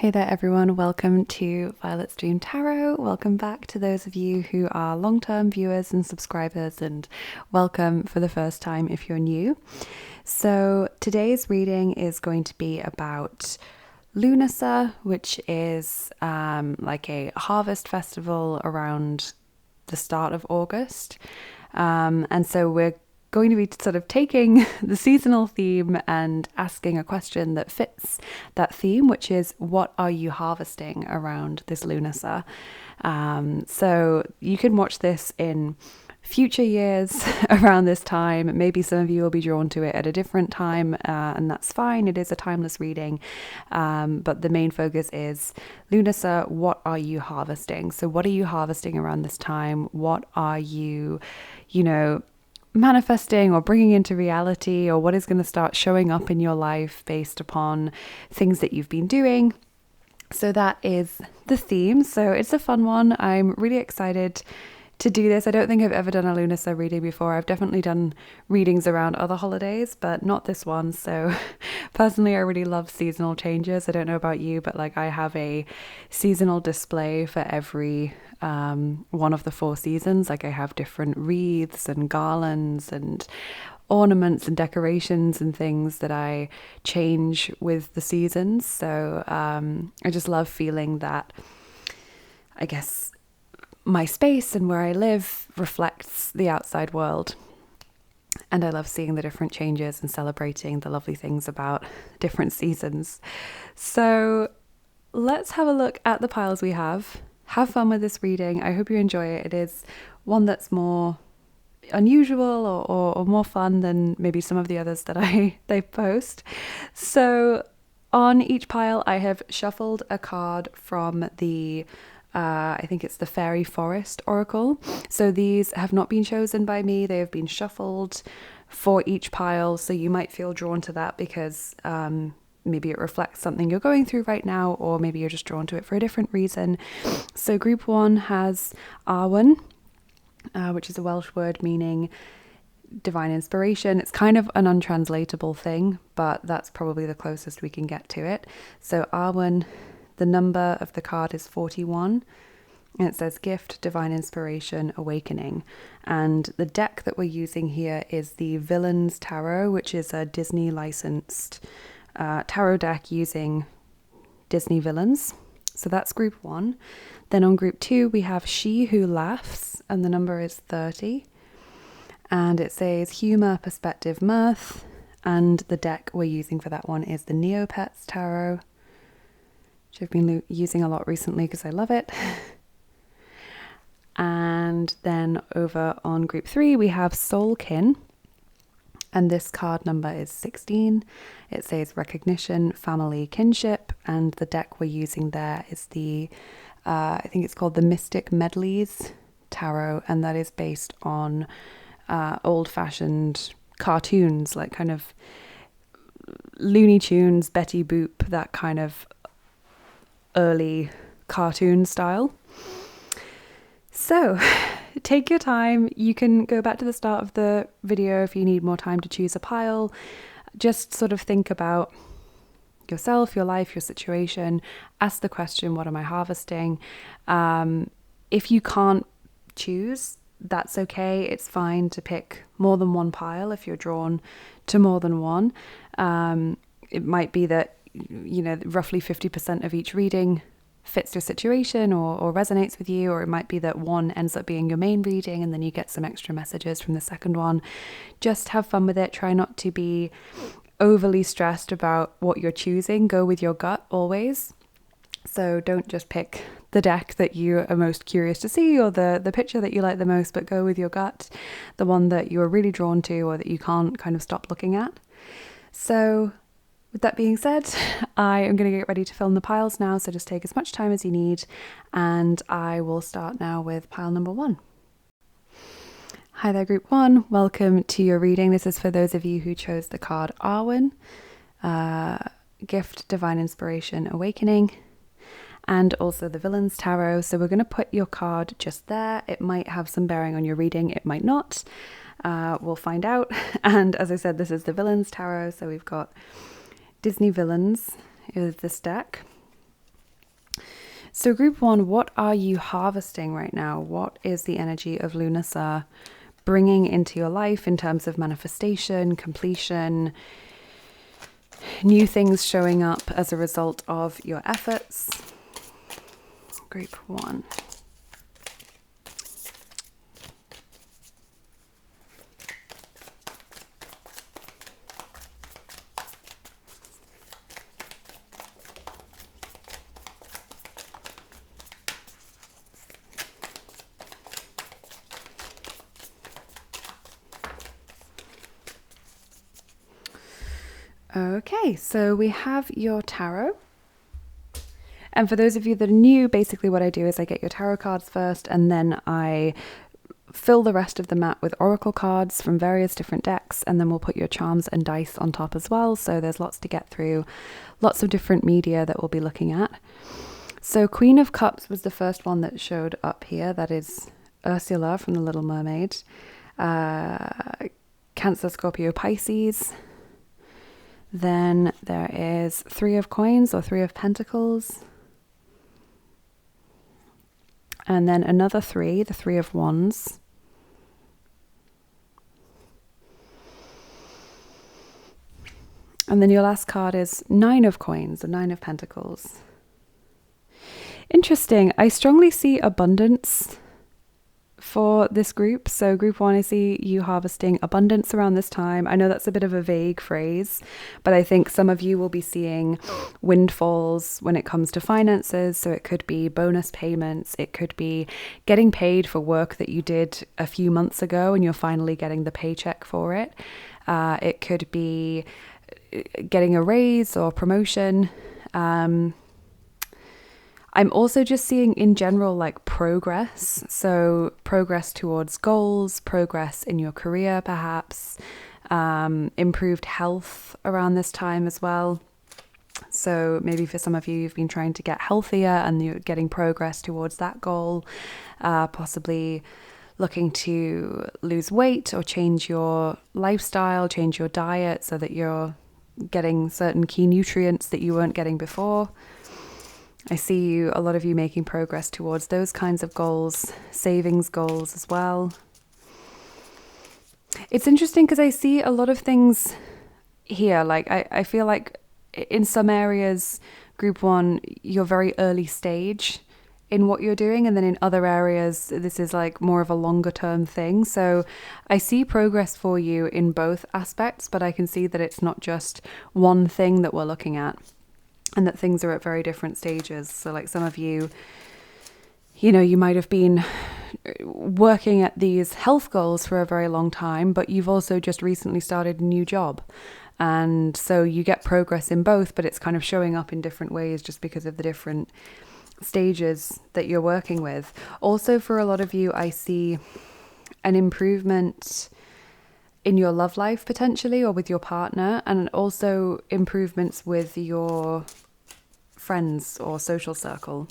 Hey there everyone, welcome to Violet's Dream Tarot. Welcome back to those of you who are long-term viewers and subscribers, and welcome for the first time if you're new. So today's reading is going to be about Lúnasa, which is like a harvest festival around the start of August. And so we're going to be sort of taking the seasonal theme and asking a question that fits that theme, which is, what are you harvesting around this Lúnasa? So you can watch this in future years around this time. Maybe some of you will be drawn to it at a different time, and that's fine. It is a timeless reading. But the main focus is Lúnasa, what are you harvesting? So what are you harvesting around this time? What are you, manifesting or bringing into reality, or what is going to start showing up in your life based upon things that you've been doing? So that is the theme. So it's a fun one. I'm really excited to do this. I don't think I've ever done a Lúnasa reading before. I've definitely done readings around other holidays, but not this one. So personally, I really love seasonal changes. I don't know about you, but I have a seasonal display for every one of the 4 seasons. I have different wreaths and garlands and ornaments and decorations and things that I change with the seasons. So I just love feeling that, I guess, my space and where I live reflects the outside world. And I love seeing the different changes and celebrating the lovely things about different seasons. So let's have a look at the piles we have. Have fun with this reading. I hope you enjoy it. It is one that's more unusual or more fun than maybe some of the others that they post. So on each pile, I have shuffled a card from the I think it's the Fairy Forest Oracle. So these have not been chosen by me. They have been shuffled for each pile. So you might feel drawn to that because maybe it reflects something you're going through right now, or maybe you're just drawn to it for a different reason. So group 1 has Awen, which is a Welsh word meaning divine inspiration. It's kind of an untranslatable thing, but that's probably the closest we can get to it. So Awen, the number of the card is 41, and it says gift, divine inspiration, awakening. And the deck that we're using here is the Villains Tarot, which is a Disney licensed tarot deck using Disney villains. So that's group 1. Then on group 2, we have She Who Laughs, and the number is 30. And it says humor, perspective, mirth. And the deck we're using for that one is the Neopets Tarot, which I've been using a lot recently because I love it. And then over on group 3, we have Soulkin, and this card number is 16. It says recognition, family, kinship, and the deck we're using there is the, I think it's called the Medleys Tarot, and that is based on old-fashioned cartoons, like kind of Looney Tunes, Betty Boop, that kind of early cartoon style. So take your time. You can go back to the start of the video if you need more time to choose a pile. Just sort of think about yourself, your life, your situation. Ask the question, what am I harvesting? If you can't choose, that's okay. It's fine to pick more than one pile if you're drawn to more than one. It might be that roughly 50% of each reading fits your situation or resonates with you, or it might be that one ends up being your main reading and then you get some extra messages from the second one. Just have fun with it. Try not to be overly stressed about what you're choosing. Go with your gut always. So don't just pick the deck that you are most curious to see or the picture that you like the most, but go with your gut, the one that you're really drawn to or that you can't kind of stop looking at. So with that being said, I am going to get ready to fill in the piles now, so just take as much time as you need, and I will start now with pile number 1. Hi there, group 1. Welcome to your reading. This is for those of you who chose the card Awen, gift, divine inspiration, awakening, and also the Villains Tarot. So we're going to put your card just there. It might have some bearing on your reading, it might not. We'll find out. And as I said, this is the Villains Tarot, so we've got Disney villains is this deck. So group 1, what are you harvesting right now? What is the energy of Lúnasa bringing into your life in terms of manifestation, completion, new things showing up as a result of your efforts? Group 1. Okay, so we have your tarot. And for those of you that are new, basically what I do is I get your tarot cards first, and then I fill the rest of the mat with oracle cards from various different decks, and then we'll put your charms and dice on top as well. So there's lots to get through, lots of different media that we'll be looking at. So Queen of Cups was the first one that showed up here. That is Ursula from The Little Mermaid. Cancer, Scorpio, Pisces. Then there is 3 of Coins or 3 of Pentacles. And then another 3, the 3 of Wands. And then your last card is 9 of Coins or 9 of Pentacles. Interesting. I strongly see abundance for this group. So group 1, I see you harvesting abundance around this time. I know that's a bit of a vague phrase, but I think some of you will be seeing windfalls when it comes to finances. So it could be bonus payments. It could be getting paid for work that you did a few months ago and you're finally getting the paycheck for it. It could be getting a raise or promotion. I'm also just seeing in general like progress. So progress towards goals, progress in your career perhaps, improved health around this time as well. So maybe for some of you, you've been trying to get healthier and you're getting progress towards that goal, possibly looking to lose weight or change your lifestyle, change your diet so that you're getting certain key nutrients that you weren't getting before. I see a lot of you making progress towards those kinds of goals, savings goals as well. It's interesting because I see a lot of things here. Like I feel like in some areas, group 1, you're very early stage in what you're doing. And then in other areas, this is like more of a longer term thing. So I see progress for you in both aspects, but I can see that it's not just one thing that we're looking at. And that things are at very different stages. So like some of you, you might have been working at these health goals for a very long time, but you've also just recently started a new job. And so you get progress in both, but it's kind of showing up in different ways just because of the different stages that you're working with. Also for a lot of you, I see an improvement in your love life potentially, or with your partner, and also improvements with your friends or social circle.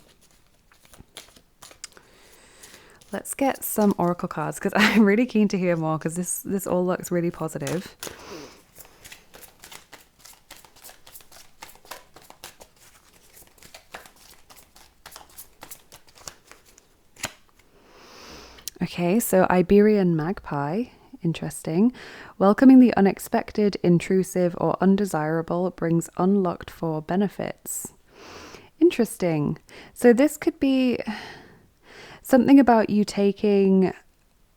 Let's get some oracle cards because I'm really keen to hear more because this all looks really positive. Okay, so Iberian magpie. Interesting. Welcoming the unexpected, intrusive, or undesirable brings unlocked for benefits. Interesting. So this could be something about you taking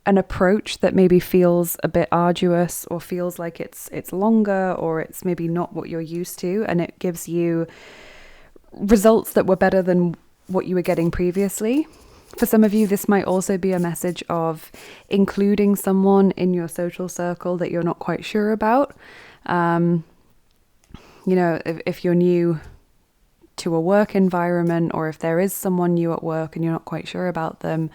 an approach that maybe feels a bit arduous or feels like it's longer or it's maybe not what you're used to, and it gives you results that were better than what you were getting previously. For some of you, this might also be a message of including someone in your social circle that you're not quite sure about. If you're new to a work environment, or if there is someone new at work and you're not quite sure about them,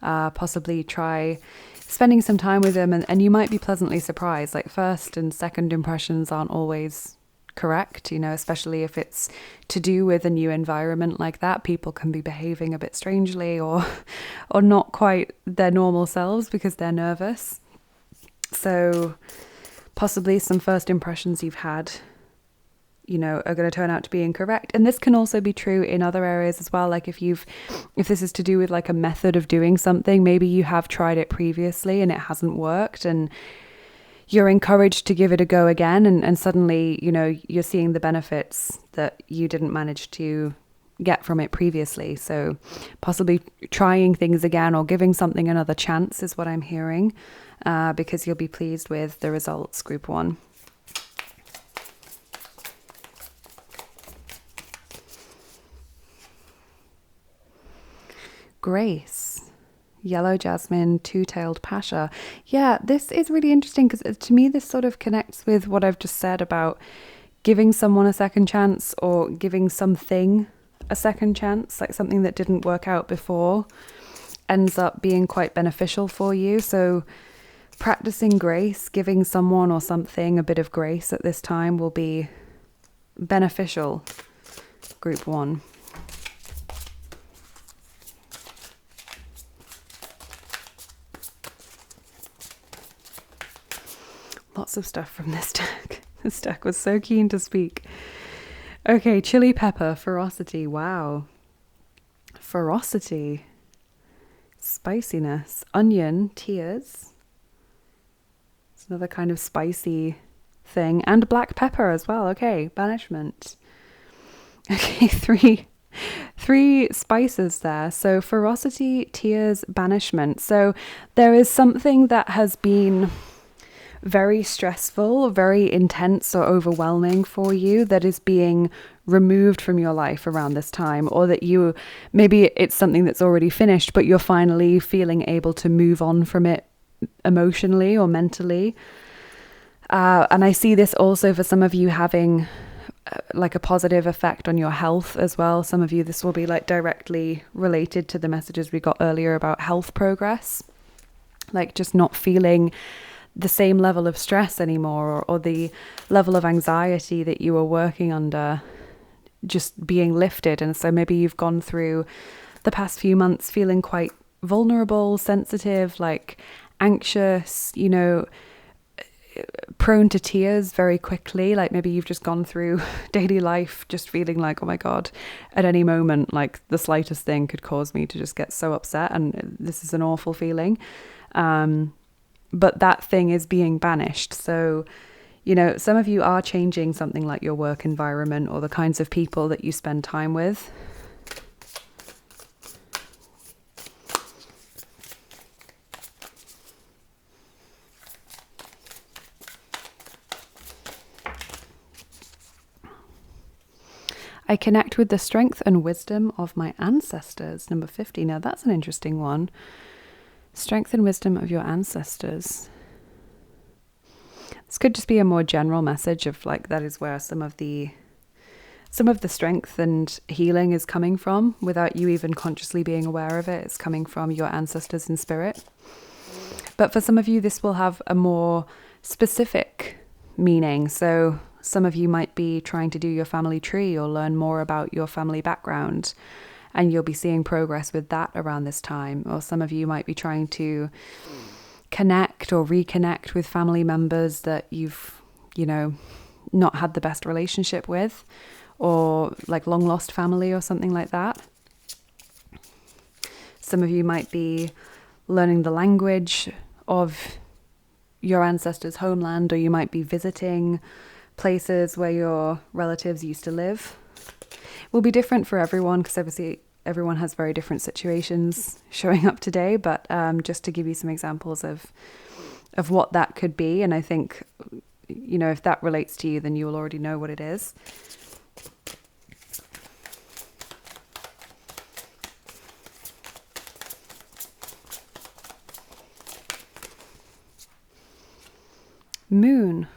possibly try spending some time with them and you might be pleasantly surprised. Like first and second impressions aren't always correct, especially if it's to do with a new environment like that. People can be behaving a bit strangely or not quite their normal selves because they're nervous. So possibly some first impressions you've had, are going to turn out to be incorrect. And this can also be true in other areas as well. Like if this is to do with like a method of doing something, maybe you have tried it previously and it hasn't worked, and you're encouraged to give it a go again. And suddenly, you're seeing the benefits that you didn't manage to get from it previously. So possibly trying things again or giving something another chance is what I'm hearing, because you'll be pleased with the results, group 1. Grace, yellow jasmine, two-tailed pasha. Yeah, this is really interesting because to me this sort of connects with what I've just said about giving someone a second chance or giving something a second chance, like something that didn't work out before ends up being quite beneficial for you. So practicing grace, giving someone or something a bit of grace at this time will be beneficial, group 1. Lots of stuff from this deck. This deck was so keen to speak. Okay, chili pepper, ferocity. Wow. Ferocity. Spiciness. Onion, tears. It's another kind of spicy thing. And black pepper as well. Okay, banishment. Okay, three spices there. So ferocity, tears, banishment. So there is something that has been very stressful, very intense or overwhelming for you that is being removed from your life around this time, or that maybe it's something that's already finished, but you're finally feeling able to move on from it emotionally or mentally. And I see this also for some of you having like a positive effect on your health as well. Some of you, this will be like directly related to the messages we got earlier about health progress, like just not feeling the same level of stress anymore, or the level of anxiety that you were working under just being lifted. And so maybe you've gone through the past few months feeling quite vulnerable, sensitive, like anxious, prone to tears very quickly. Like maybe you've just gone through daily life just feeling like, oh my God, at any moment, like the slightest thing could cause me to just get so upset. And this is an awful feeling. But that thing is being banished. So, some of you are changing something like your work environment or the kinds of people that you spend time with. I connect with the strength and wisdom of my ancestors, number 50. Now that's an interesting one. Strength and wisdom of your ancestors. This could just be a more general message of like that is where some of the strength and healing is coming from without you even consciously being aware of it. It's coming from your ancestors in spirit. But for some of you, this will have a more specific meaning. So some of you might be trying to do your family tree or learn more about your family background, and you'll be seeing progress with that around this time. Or some of you might be trying to connect or reconnect with family members that you've, not had the best relationship with, or like long lost family or something like that. Some of you might be learning the language of your ancestors' homeland, or you might be visiting places where your relatives used to live. Will be different for everyone because obviously everyone has very different situations showing up today, but just to give you some examples of what that could be. And I think, if that relates to you, then you will already know what it is. Moon.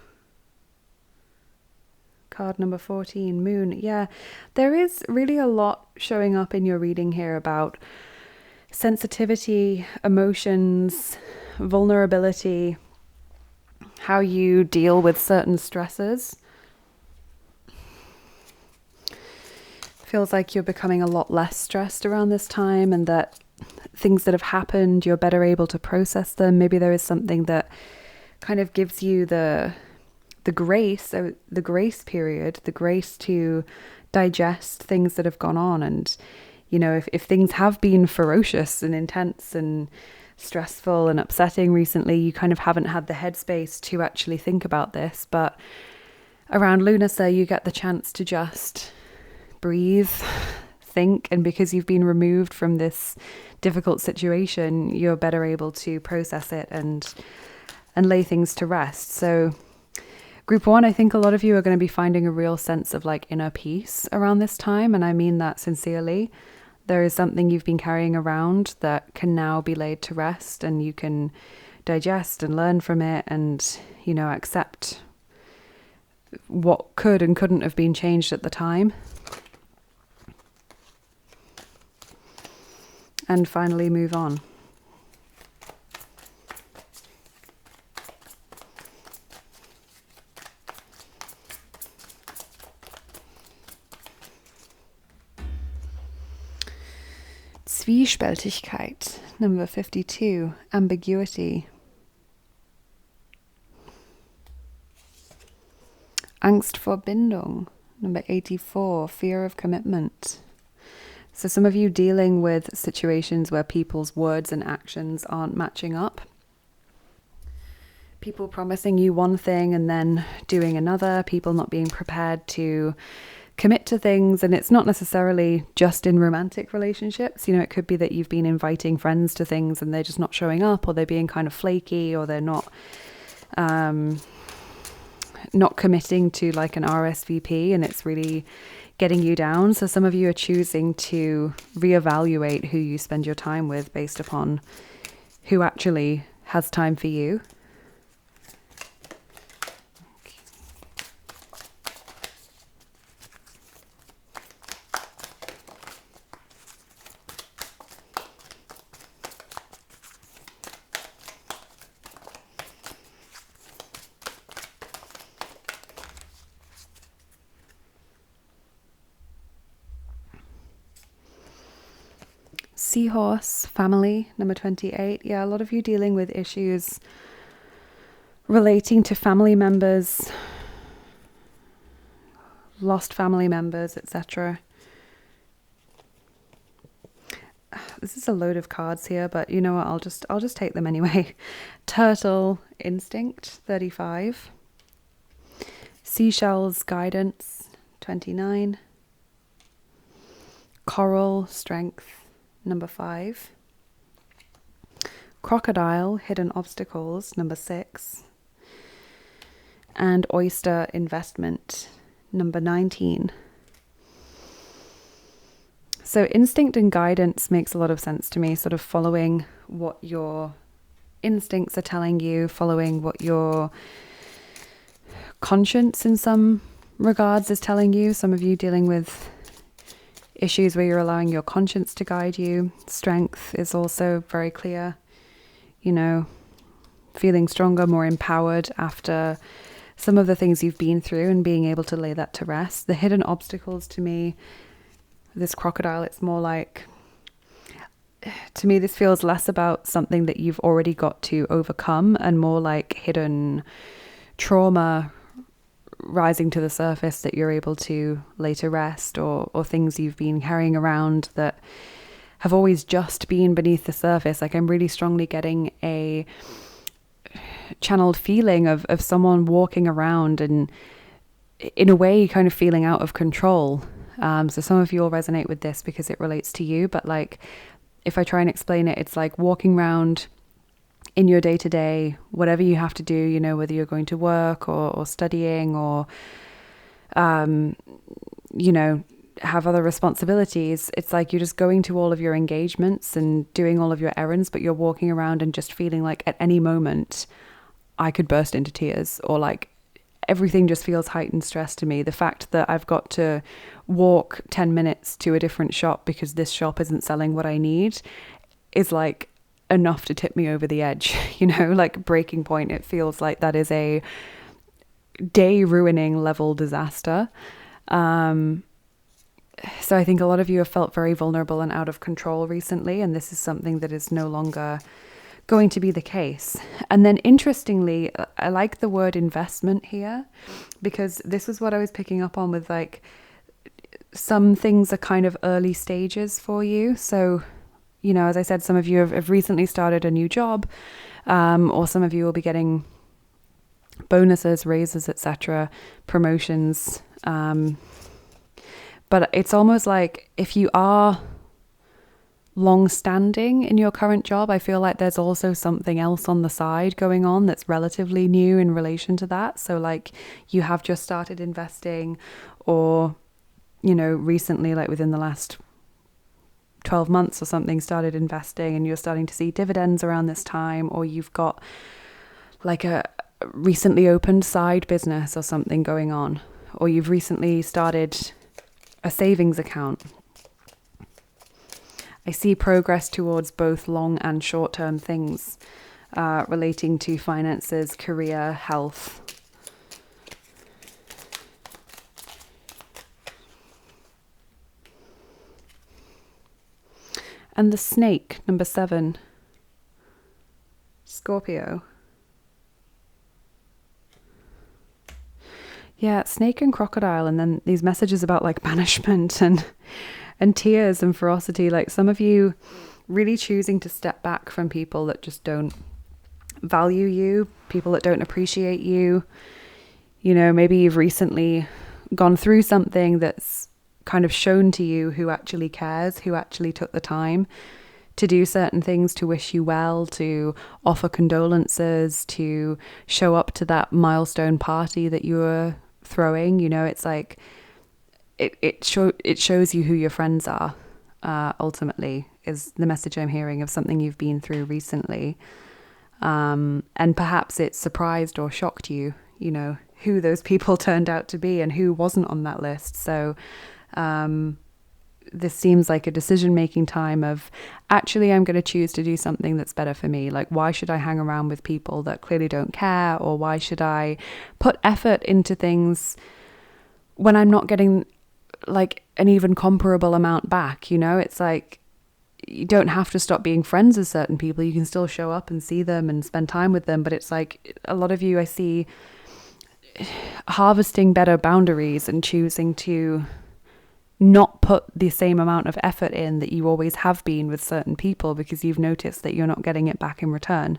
Card number 14, Moon. Yeah, there is really a lot showing up in your reading here about sensitivity, emotions, vulnerability, how you deal with certain stresses. Feels like you're becoming a lot less stressed around this time, and that things that have happened, you're better able to process them. Maybe there is something that kind of gives you the the grace, so the grace period, the grace to digest things that have gone on. And, you know, if things have been ferocious and intense and stressful and upsetting recently, you kind of haven't had the headspace to actually think about this. But around Lúnasa, you get the chance to just breathe, think, and because you've been removed from this difficult situation, you're better able to process it and lay things to rest. So group 1, I think a lot of you are going to be finding a real sense of like inner peace around this time, and I mean that sincerely. There is something you've been carrying around that can now be laid to rest, and you can digest and learn from it and, you know, accept what could and couldn't have been changed at the time. And finally move on. Zwiespältigkeit, number 52, ambiguity. Angst vor Bindung, number 84, fear of commitment. So some of you dealing with situations where people's words and actions aren't matching up. People promising you one thing and then doing another, people not being prepared to commit to things. And it's not necessarily just in romantic relationships. You know, it could be that you've been inviting friends to things and they're just not showing up, or they're being kind of flaky, or they're not committing to like an RSVP, and it's really getting you down. So some of you are choosing to reevaluate who you spend your time with based upon who actually has time for you. Seahorse, family, number 28. Yeah, a lot of you dealing with issues relating to family members, lost family members, etc. This is a load of cards here, but you know what? I'll just take them anyway. Turtle, instinct, 35. Seashells, guidance, 29. Coral, strength, number 5. Crocodile, hidden obstacles, number 6. And oyster, investment, number 19. So instinct and guidance makes a lot of sense to me, sort of following what your instincts are telling you, following what your conscience in some regards is telling you. Some of you dealing with issues where you're allowing your conscience to guide you. Strength is also very clear, you know, feeling stronger, more empowered after some of the things you've been through and being able to lay that to rest. The hidden obstacles, to me, this crocodile, it's more like, to me, this feels less about something that you've already got to overcome and more like hidden trauma rising to the surface that you're able to lay to rest, or things you've been carrying around that have always just been beneath the surface. Like I'm really strongly getting a channeled feeling of someone walking around and in a way kind of feeling out of control. So some of you will resonate with this because it relates to you, but like if I try and explain it, it's like walking around in your day-to-day, whatever you have to do, you know, whether you're going to work or studying or, you know, have other responsibilities. It's like you're just going to all of your engagements and doing all of your errands, but you're walking around and just feeling like at any moment I could burst into tears, or like everything just feels heightened stress to me. The fact that I've got to walk 10 minutes to a different shop because this shop isn't selling what I need is like enough to tip me over the edge, you know, like breaking point. It feels like that is a day ruining level disaster. So I think a lot of you have felt very vulnerable and out of control recently, and this is something that is no longer going to be the case. And then interestingly, I like the word investment here, because this is what I was picking up on with, like, some things are kind of early stages for you. So, you know, as I said, some of you have recently started a new job, or some of you will be getting bonuses, raises, etc., promotions. But it's almost like if you are long-standing in your current job, I feel like there's also something else on the side going on that's relatively new in relation to that. So like you have just started investing, or, you know, recently, like within the last 12 months or something, started investing, and you're starting to see dividends around this time, or you've got like a recently opened side business or something going on, or you've recently started a savings account. I see progress towards both long and short-term things relating to finances, career, health. And the snake, number 7, Scorpio. Yeah, snake and crocodile, and then these messages about like banishment and tears and ferocity. Like some of you really choosing to step back from people that just don't value you, people that don't appreciate you. You know, maybe you've recently gone through something that's kind of shown to you who actually cares, who actually took the time to do certain things, to wish you well, to offer condolences, to show up to that milestone party that you were throwing. You know, it's like it shows you who your friends are, ultimately, is the message I'm hearing of something you've been through recently. And perhaps it surprised or shocked you, you know, who those people turned out to be and who wasn't on that list. So this seems like a decision-making time of, actually, I'm going to choose to do something that's better for me. Like, why should I hang around with people that clearly don't care? Or why should I put effort into things when I'm not getting like an even comparable amount back? You know, it's like, you don't have to stop being friends with certain people. You can still show up and see them and spend time with them. But it's like, a lot of you I see harvesting better boundaries and choosing to not put the same amount of effort in that you always have been with certain people, because you've noticed that you're not getting it back in return.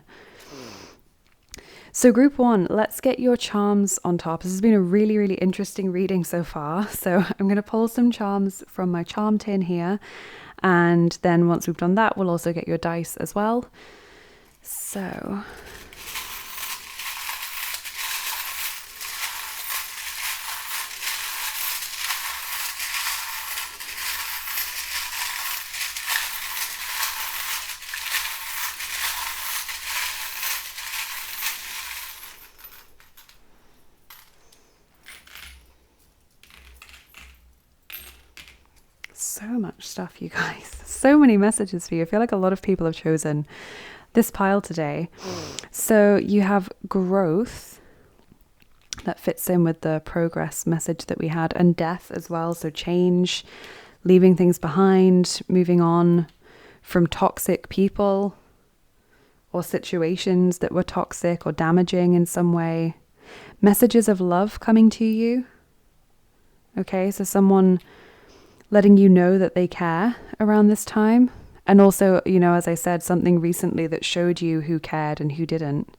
So group 1, let's get your charms on top. This has been a really, really interesting reading so far. So I'm going to pull some charms from my charm tin here. And then once we've done that, we'll also get your dice as well. So so much stuff, you guys. So many messages for you. I feel like a lot of people have chosen this pile today. So you have growth, that fits in with the progress message that we had, and death as well. So change, leaving things behind, moving on from toxic people or situations that were toxic or damaging in some way. Messages of love coming to you. Okay, so someone letting you know that they care around this time. And also, you know, as I said, something recently that showed you who cared and who didn't.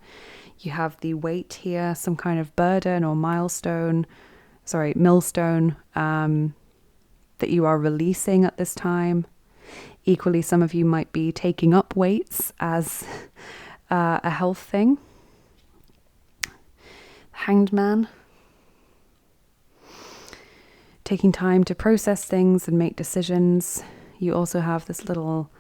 You have the weight here, some kind of burden or millstone, that you are releasing at this time. Equally, some of you might be taking up weights as a health thing. Hanged Man. Taking time to process things and make decisions. You also have this little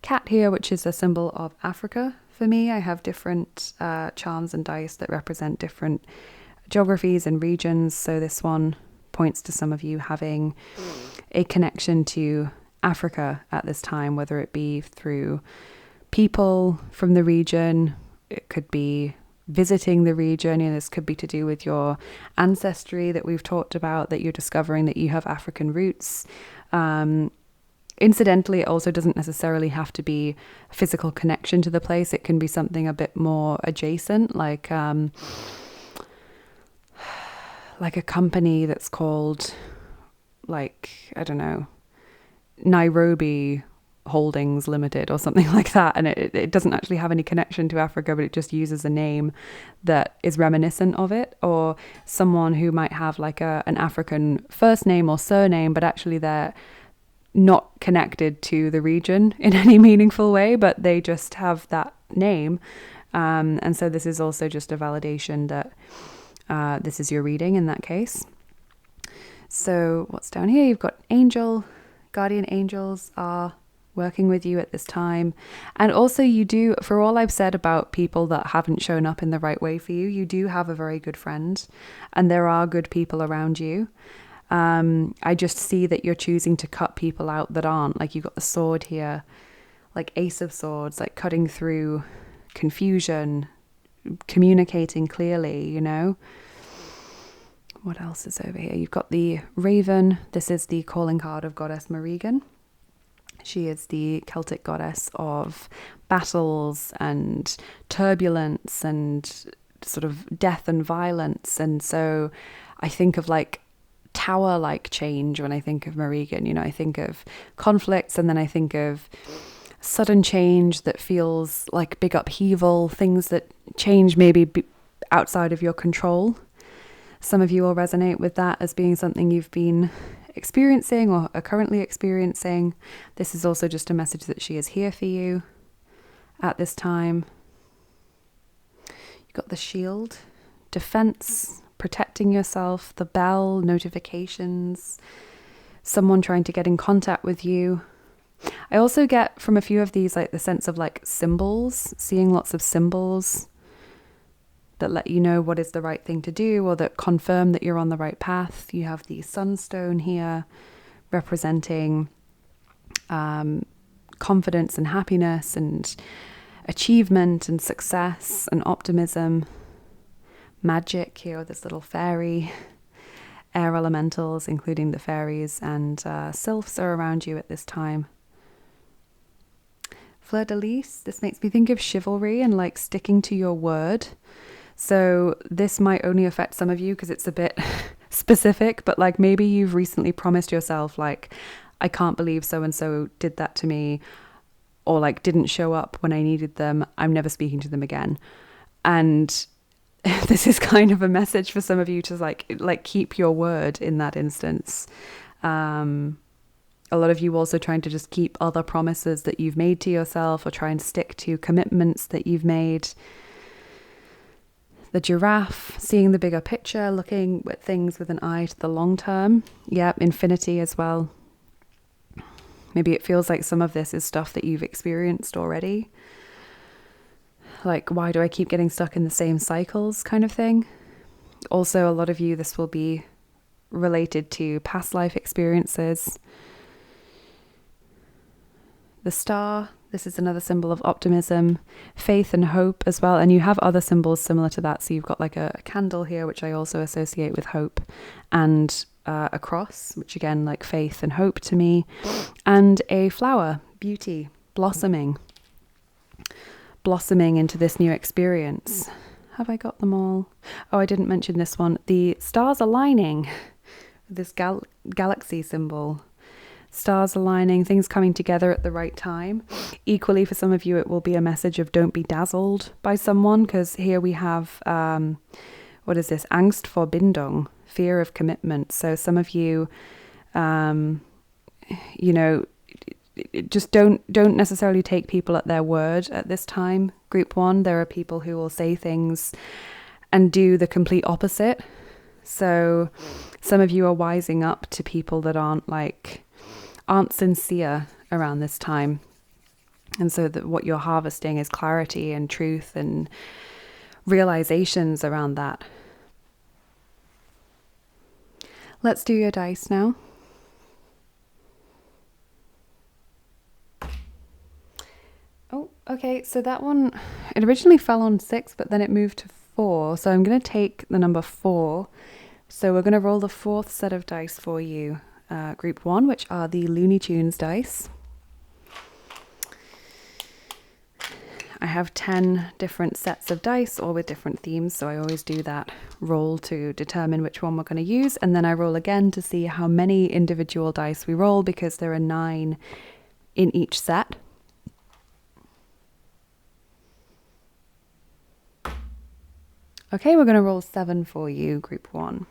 cat here, which is a symbol of Africa for me. I have different charms and dice that represent different geographies and regions. So this one points to some of you having a connection to Africa at this time, whether it be through people from the region, it could be visiting the region, and this could be to do with your ancestry that we've talked about, that you're discovering that you have African roots. Incidentally, it also doesn't necessarily have to be a physical connection to the place. It can be something a bit more adjacent, like a company that's called, like, I don't know, Nairobi Holdings Limited or something like that, and it doesn't actually have any connection to Africa, but it just uses a name that is reminiscent of it. Or someone who might have like an African first name or surname, but actually they're not connected to the region in any meaningful way, but they just have that name. And so this is also just a validation that this is your reading in that case. So what's down here? You've got angel, guardian angels are working with you at this time. And also you do, for all I've said about people that haven't shown up in the right way for you, you do have a very good friend, and there are good people around you. I just see that you're choosing to cut people out that aren't. Like, you've got the sword here, like Ace of Swords, like cutting through confusion, communicating clearly, you know. What else is over here? You've got the Raven. This is the calling card of Goddess Morrigan. She is the Celtic goddess of battles and turbulence and sort of death and violence. And so I think of like tower-like change when I think of Morrigan. You know, I think of conflicts, and then I think of sudden change that feels like big upheaval, things that change maybe outside of your control. Some of you will resonate with that as being something you've been experiencing or are currently experiencing. This is also just a message that she is here for you at this time. You've got the shield, defense, protecting yourself, the bell, notifications, someone trying to get in contact with you. I also get from a few of these like the sense of like symbols, seeing lots of symbols that let you know what is the right thing to do, or that confirm that you're on the right path. You have the sunstone here representing confidence and happiness and achievement and success and optimism. Magic here, this little fairy. Air elementals, including the fairies and sylphs, are around you at this time. Fleur de lis, this makes me think of chivalry and like sticking to your word. So this might only affect some of you because it's a bit specific, but like maybe you've recently promised yourself like, I can't believe so-and-so did that to me, or like didn't show up when I needed them. I'm never speaking to them again. And this is kind of a message for some of you to like keep your word in that instance. A lot of you also trying to just keep other promises that you've made to yourself, or try and stick to commitments that you've made. The giraffe, seeing the bigger picture, looking at things with an eye to the long term. Yeah, infinity as well. Maybe it feels like some of this is stuff that you've experienced already. Like, why do I keep getting stuck in the same cycles kind of thing? Also, a lot of you, this will be related to past life experiences. The star, this is another symbol of optimism, faith and hope as well. And you have other symbols similar to that. So you've got like a candle here, which I also associate with hope, and a cross, which again, like faith and hope to me, and a flower, beauty, blossoming into this new experience. Have I got them all? Oh, I didn't mention this one. The stars aligning, this galaxy symbol. Stars aligning, things coming together at the right time. Equally, for some of you, it will be a message of don't be dazzled by someone, because here we have, what is this? Angst vor Bindung, fear of commitment. So some of you, you know, just don't necessarily take people at their word at this time. Group 1, there are people who will say things and do the complete opposite. So some of you are wising up to people that aren't sincere around this time. And so that what you're harvesting is clarity and truth and realizations around that. Let's do your dice now. Oh, okay, so that one, it originally fell on 6, but then it moved to 4. So I'm going to take the number 4. So we're going to roll the 4th set of dice for you. group 1, which are the Looney Tunes dice. I have 10 different sets of dice, all with different themes, so I always do that roll to determine which one we're going to use, and then I roll again to see how many individual dice we roll, because there are 9 in each set. Okay, we're going to roll 7 for you, group 1.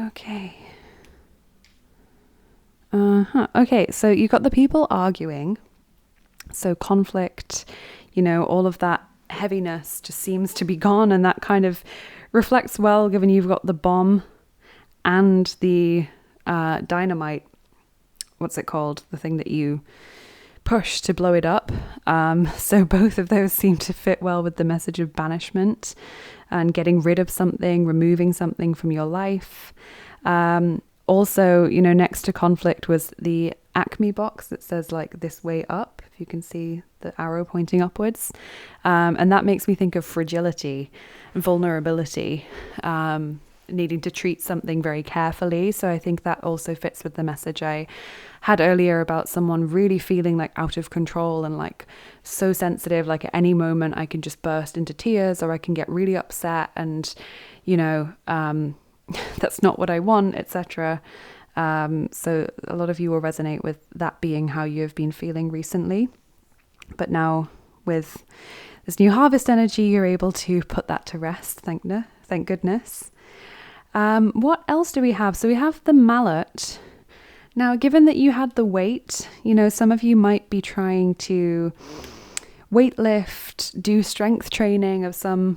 Okay. Okay, so you got the people arguing. So conflict, all of that heaviness just seems to be gone, and that kind of reflects well, given you've got the bomb and the dynamite. What's it called? The thing that you push to blow it up. So both of those seem to fit well with the message of banishment and getting rid of something, removing something from your life. Also, next to conflict was the Acme box that says like this way up, if you can see the arrow pointing upwards. And that makes me think of fragility and vulnerability, needing to treat something very carefully. So I think that also fits with the message I had earlier about someone really feeling like out of control and like so sensitive, like at any moment I can just burst into tears or I can get really upset and, that's not what I want, etc. So a lot of you will resonate with that being how you've been feeling recently. But now with this new harvest energy, you're able to put that to rest. Thank goodness. What else do we have? So we have the mallet. Now, given that you had the weight, some of you might be trying to weight lift, do strength training of some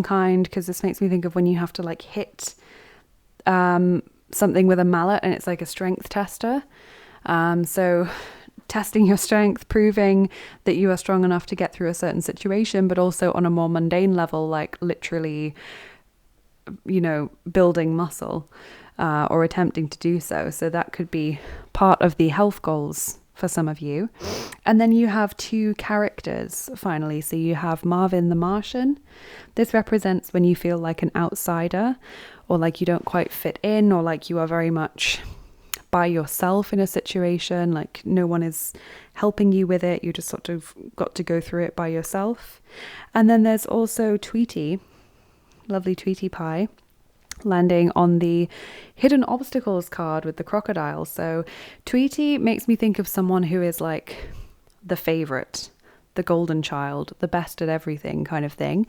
kind, because this makes me think of when you have to like hit something with a mallet and it's like a strength tester. So testing your strength, proving that you are strong enough to get through a certain situation, but also on a more mundane level, like literally, building muscle or attempting to do so. So that could be part of the health goals for some of you. And then you have 2 characters finally. So you have Marvin the Martian. This represents when you feel like an outsider or like you don't quite fit in or like you are very much by yourself in a situation, like no one is helping you with it. You just sort of got to go through it by yourself. And then there's also Tweety, lovely Tweety Pie, landing on the hidden obstacles card with the crocodile. So Tweety makes me think of someone who is like the favorite, the golden child, the best at everything kind of thing.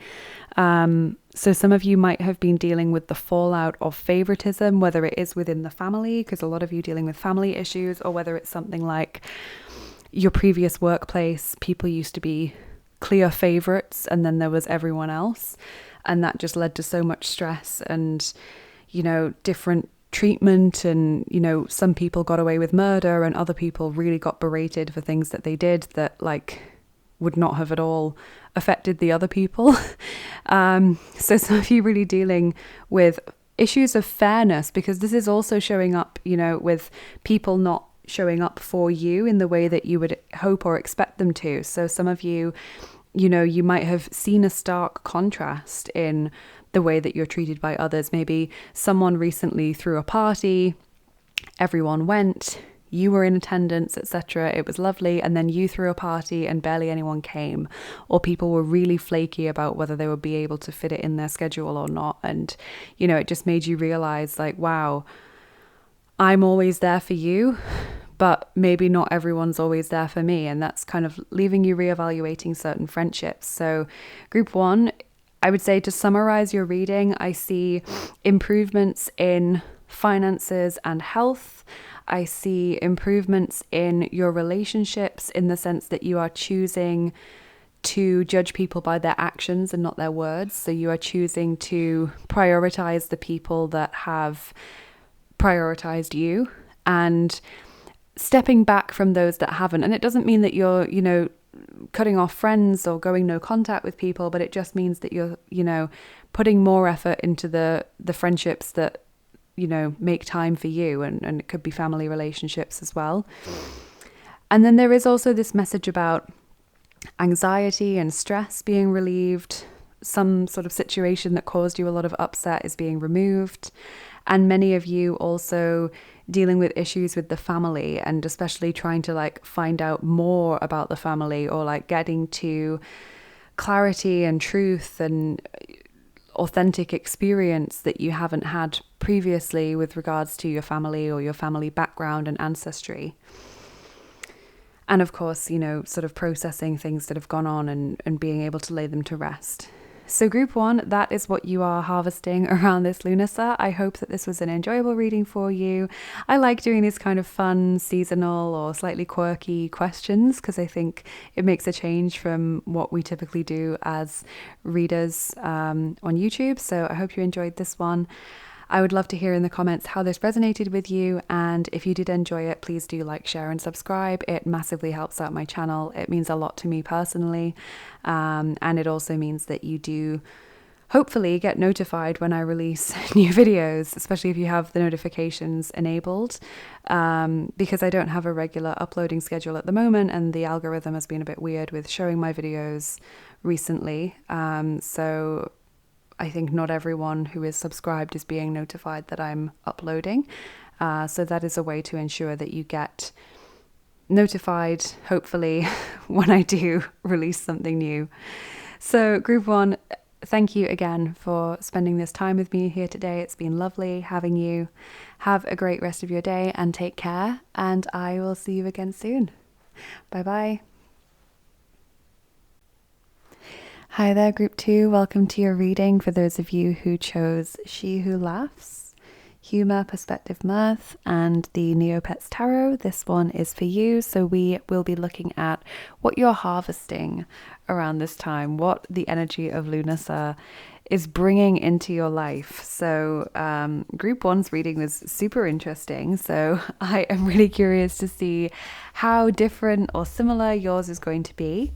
So some of you might have been dealing with the fallout of favoritism, whether it is within the family, because a lot of you dealing with family issues, or whether it's something like your previous workplace, people used to be clear favorites and then there was everyone else. And that just led to so much stress and, different treatment. And, some people got away with murder and other people really got berated for things that they did that like would not have at all affected the other people. So some of you really dealing with issues of fairness, because this is also showing up, with people not showing up for you in the way that you would hope or expect them to. So some of you, you might have seen a stark contrast in the way that you're treated by others. Maybe someone recently threw a party, everyone went, you were in attendance, etc. It was lovely. And then you threw a party and barely anyone came, or people were really flaky about whether they would be able to fit it in their schedule or not. And, it just made you realize like, wow, I'm always there for you, but maybe not everyone's always there for me. And that's kind of leaving you reevaluating certain friendships. So group 1, I would say to summarize your reading, I see improvements in finances and health. I see improvements in your relationships in the sense that you are choosing to judge people by their actions and not their words. So you are choosing to prioritize the people that have prioritized you and stepping back from those that haven't. And it doesn't mean that you're, cutting off friends or going no contact with people, but it just means that you're, putting more effort into the friendships that, make time for you, and it could be family relationships as well. And then there is also this message about anxiety and stress being relieved. Some sort of situation that caused you a lot of upset is being removed. And many of you also dealing with issues with the family, and especially trying to find out more about the family, or getting to clarity and truth and authentic experience that you haven't had previously with regards to your family or your family background and ancestry. And of course, sort of processing things that have gone on and being able to lay them to rest. So group 1, that is what you are harvesting around this Lúnasa. I hope that this was an enjoyable reading for you. I like doing these kind of fun, seasonal or slightly quirky questions because I think it makes a change from what we typically do as readers on YouTube. So I hope you enjoyed this one. I would love to hear in the comments how this resonated with you, and if you did enjoy it, please do like, share and subscribe. It massively helps out my channel. It means a lot to me personally, and it also means that you do hopefully get notified when I release new videos, especially if you have the notifications enabled, because I don't have a regular uploading schedule at the moment, and the algorithm has been a bit weird with showing my videos recently. So I think not everyone who is subscribed is being notified that I'm uploading. So that is a way to ensure that you get notified, hopefully, when I do release something new. So group 1, thank you again for spending this time with me here today. It's been lovely having you. Have a great rest of your day and take care. And I will see you again soon. Bye-bye. Hi there, Group 2. Welcome to your reading for those of you who chose She Who Laughs, Humour, Perspective, Mirth, and the Neopets Tarot. This one is for you. So we will be looking at what you're harvesting around this time, what the energy of Lúnasa is bringing into your life. So Group 1's reading was super interesting. So I am really curious to see how different or similar yours is going to be.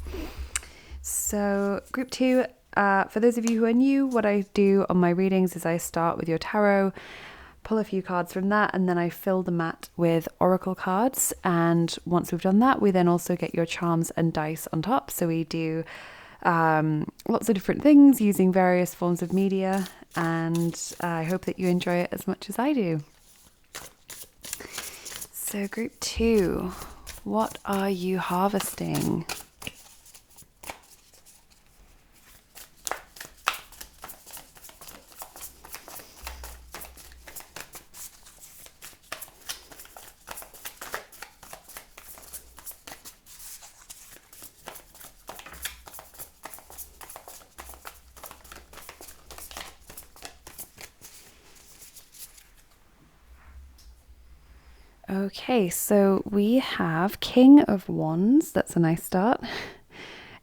So group 2, for those of you who are new, what I do on my readings is I start with your tarot, pull a few cards from that, and then I fill the mat with oracle cards. And once we've done that, we then also get your charms and dice on top. So we do lots of different things using various forms of media, and I hope that you enjoy it as much as I do. So group 2, what are you harvesting? Okay, so we have King of Wands. That's a nice start.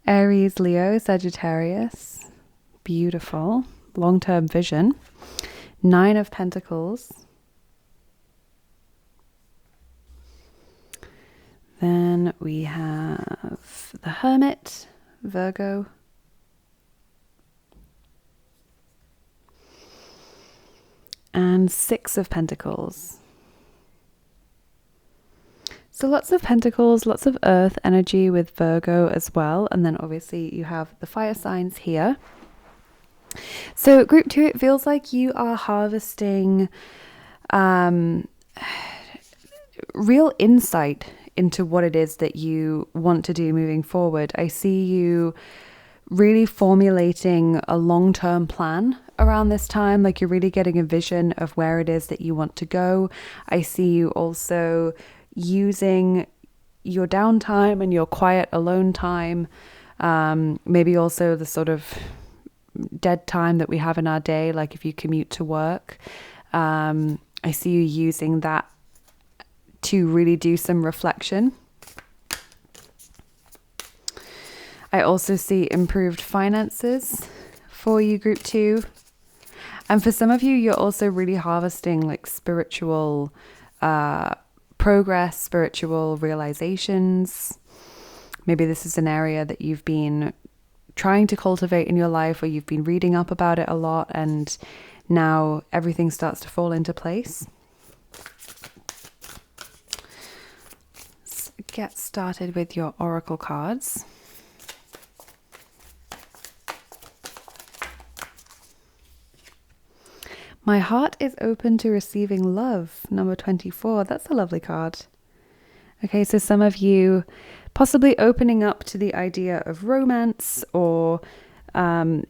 Aries, Leo, Sagittarius. Beautiful. Long-term vision. 9 of Pentacles. Then we have the Hermit, Virgo. And 6 of Pentacles. So lots of pentacles, lots of earth energy with Virgo as well. And then obviously you have the fire signs here. So group 2, it feels like you are harvesting real insight into what it is that you want to do moving forward. I see you really formulating a long-term plan around this time, like you're really getting a vision of where it is that you want to go. I see you also using your downtime and your quiet alone time, maybe also the sort of dead time that we have in our day, like if you commute to work. I see you using that to really do some reflection. I also see improved finances for you, group 2. And for some of you, you're also really harvesting like spiritual progress, spiritual realizations, Maybe this is an area that you've been trying to cultivate in your life, or you've been reading up about it a lot, and now everything starts to fall into place. Let's get started with your oracle cards. My heart is open to receiving love, number 24. That's a lovely card. Okay, so some of you possibly opening up to the idea of romance, or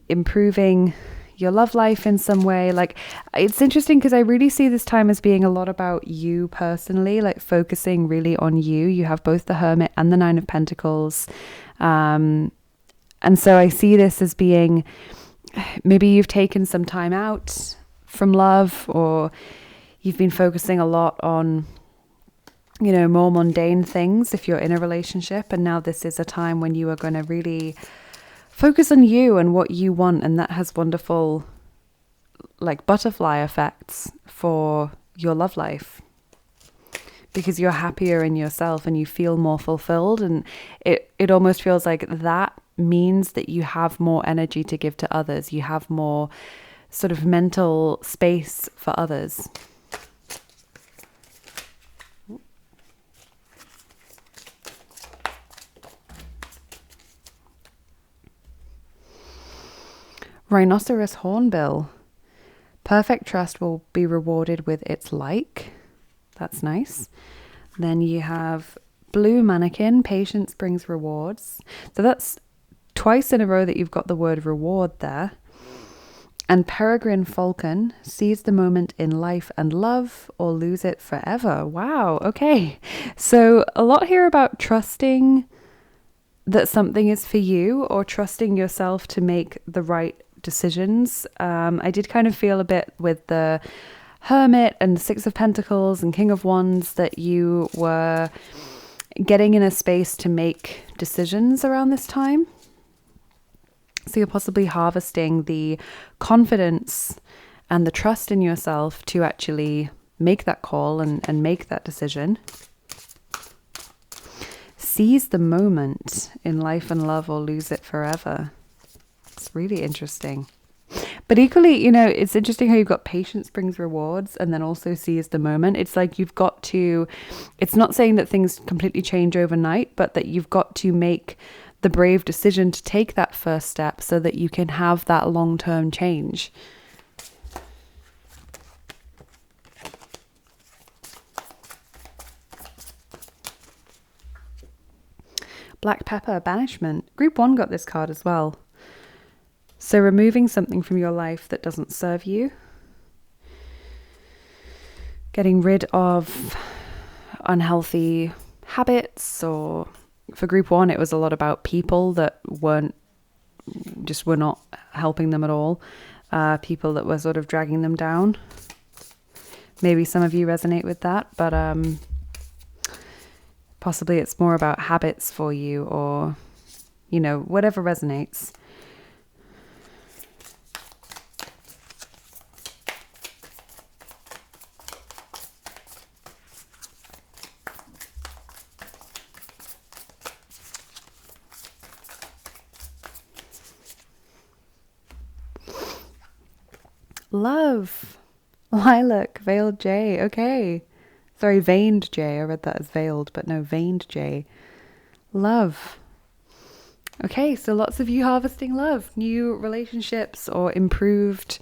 improving your love life in some way. Like, it's interesting because I really see this time as being a lot about you personally, like focusing really on you. You have both the Hermit and the Nine of Pentacles. And so I see this as being, maybe you've taken some time out from love, or you've been focusing a lot on, you know, more mundane things if you're in a relationship, and now this is a time when you are going to really focus on you and what you want, and that has wonderful like butterfly effects for your love life, because you're happier in yourself and you feel more fulfilled, and it almost feels like that means that you have more energy to give to others. You have more sort of mental space for others. Rhinoceros hornbill. Perfect trust will be rewarded with its like. That's nice. Then you have blue mannequin. Patience brings rewards. So that's twice in a row that you've got the word reward there. And peregrine falcon. Seize the moment in life and love, or lose it forever. Wow. Okay. So a lot here about trusting that something is for you, or trusting yourself to make the right decisions. I did kind of feel a bit with the Hermit and the Six of Pentacles and King of Wands that you were getting in a space to make decisions around this time. So you're possibly harvesting the confidence and the trust in yourself to actually make that call and make that decision. Seize the moment in life and love, or lose it forever. It's really interesting. But equally, you know, it's interesting how you've got patience brings rewards, and then also seize the moment. It's like you've got to, it's not saying that things completely change overnight, but that you've got to make the brave decision to take that first step so that you can have that long-term change. Black pepper, banishment. Group 1 got this card as well. So removing something from your life that doesn't serve you. Getting rid of unhealthy habits, or for group 1, it was a lot about people that were not helping them at all. People that were sort of dragging them down. Maybe some of you resonate with that, but possibly it's more about habits for you, or, you know, whatever resonates. Love. Lilac, veiled jay. Okay. Sorry, veined jay. I read that as veiled, but no, veined jay. Love. Okay, so lots of you harvesting love. New relationships or improved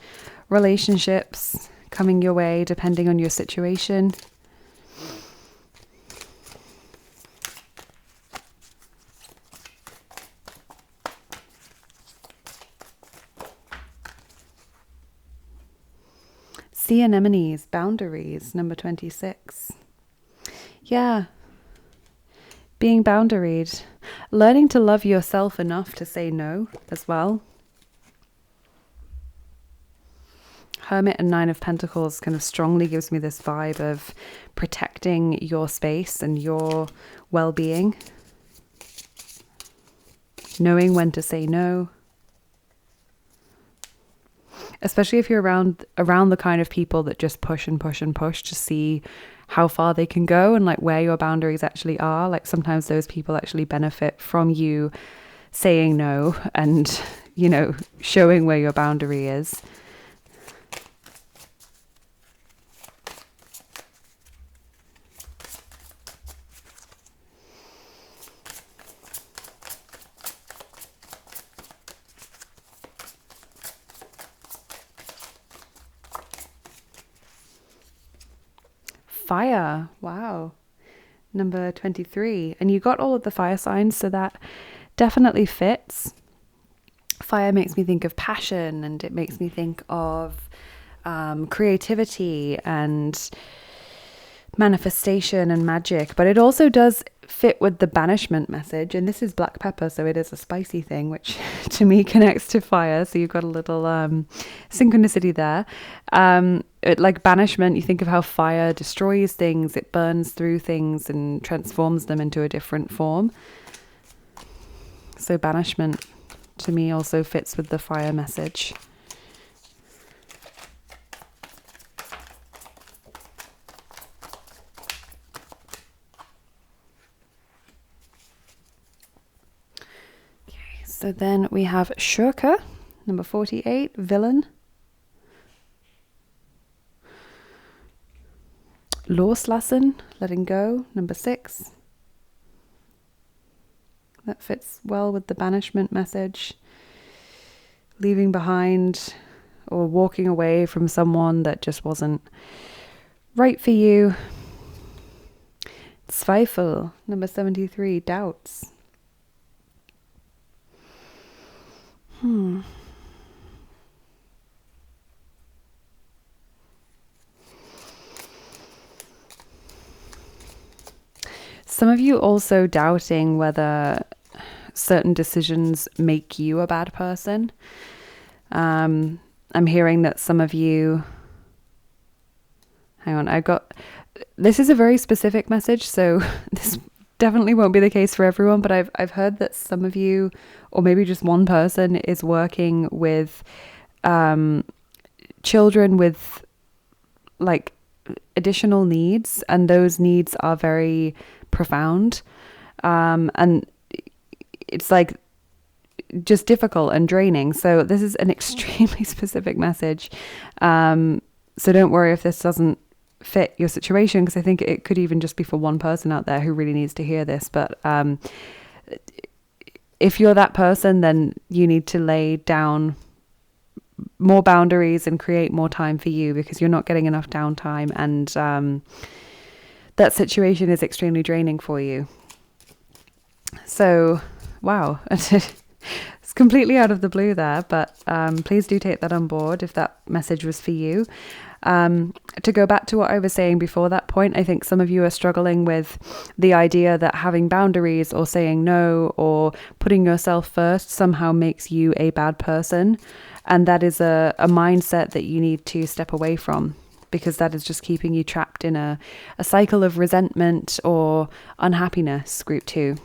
relationships coming your way depending on your situation. Sea anemones, boundaries, number 26. Yeah. Being boundaried. Learning to love yourself enough to say no as well. Hermit and Nine of Pentacles kind of strongly gives me this vibe of protecting your space and your well-being. Knowing when to say no. especially if you're around the kind of people that just push and push and push to see how far they can go and like where your boundaries actually are. Like sometimes those people actually benefit from you saying no and, you know, showing where your boundary is. Fire. Wow. Number 23. And you got all of the fire signs, so that definitely fits. Fire makes me think of passion, and it makes me think of creativity and manifestation and magic, but it also does fit with the banishment message. And this is black pepper, so it is a spicy thing, which to me connects to fire. So you've got a little synchronicity there. Like banishment, you think of how fire destroys things, it burns through things and transforms them into a different form. So banishment to me also fits with the fire message. So then we have Schurke, number 48, villain. Loslassen, letting go, number 6. That fits well with the banishment message. Leaving behind or walking away from someone that just wasn't right for you. Zweifel, number 73, doubts. Some of you also doubting whether certain decisions make you a bad person. I'm hearing that some of you... Hang on, this is a very specific message, so this definitely won't be the case for everyone, but I've heard that some of you, or maybe just one person, is working with children with like additional needs, and those needs are very profound, and it's like just difficult and draining. So this is an extremely specific message, so don't worry if this doesn't fit your situation, because I think it could even just be for one person out there who really needs to hear this. But if you're that person, then you need to lay down more boundaries and create more time for you, because you're not getting enough downtime, and that situation is extremely draining for you. So, wow. It's completely out of the blue there, but please do take that on board if that message was for you. To go back to what I was saying before that point, I think some of you are struggling with the idea that having boundaries or saying no or putting yourself first somehow makes you a bad person. And that is a mindset that you need to step away from, because that is just keeping you trapped in a cycle of resentment or unhappiness, group 2.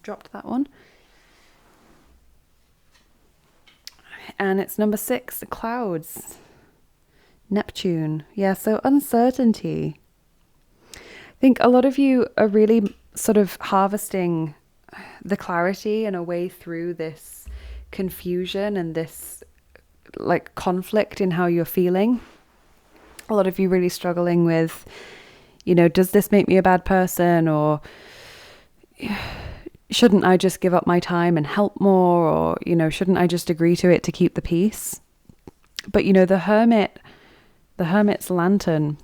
Dropped that one. And it's number 6, clouds. Neptune. Yeah, so uncertainty. I think a lot of you are really sort of harvesting the clarity and a way through this confusion and this like conflict in how you're feeling. A lot of you really struggling with, you know, does this make me a bad person, or shouldn't I just give up my time and help more, or, you know, shouldn't I just agree to it to keep the peace? But, you know, the hermit's lantern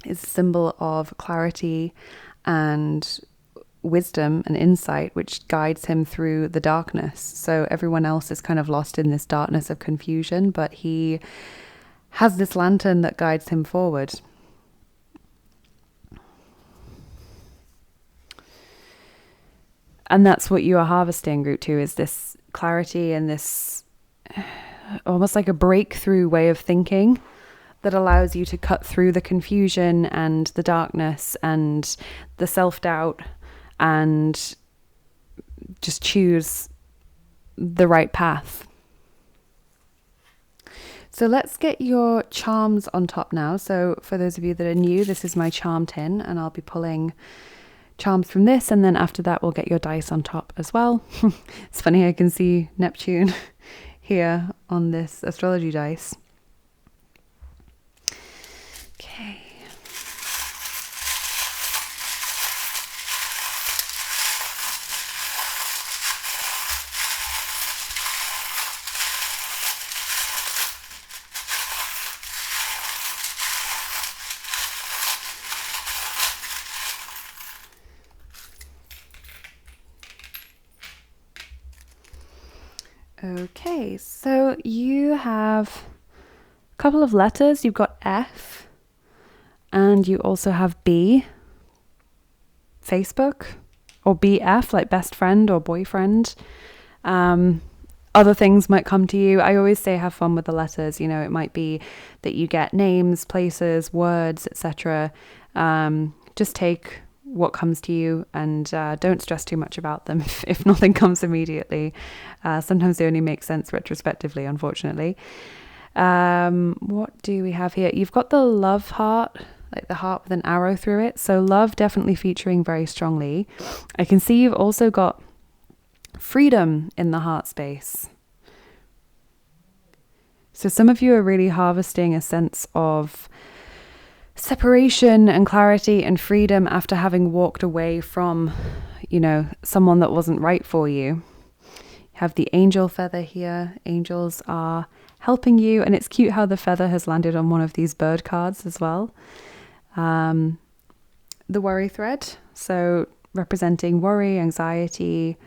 is a symbol of clarity and wisdom and insight, which guides him through the darkness. So everyone else is kind of lost in this darkness of confusion, but he has this lantern that guides him forward. And that's what you are harvesting, group 2, is this clarity and this almost like a breakthrough way of thinking that allows you to cut through the confusion and the darkness and the self-doubt and just choose the right path. So let's get your charms on top now. So for those of you that are new, this is my charm tin, and I'll be pulling charms from this, and then after that we'll get your dice on top as well. It's funny, I can see Neptune here on this astrology dice. Okay. Okay, so you have a couple of letters. You've got F, and you also have B, Facebook, or BF, like best friend or boyfriend. Other things might come to you. I always say have fun with the letters. You know, it might be that you get names, places, words, etc. Just take what comes to you, and don't stress too much about them if nothing comes immediately. Sometimes they only make sense retrospectively, unfortunately. What do we have here? You've got the love heart, like the heart with an arrow through it. So love definitely featuring very strongly. I can see you've also got freedom in the heart space. So some of you are really harvesting a sense of separation and clarity and freedom after having walked away from, you know, someone that wasn't right for you. You have the angel feather here. Angels are helping you, and it's cute how the feather has landed on one of these bird cards as well. The worry thread, so representing worry, anxiety,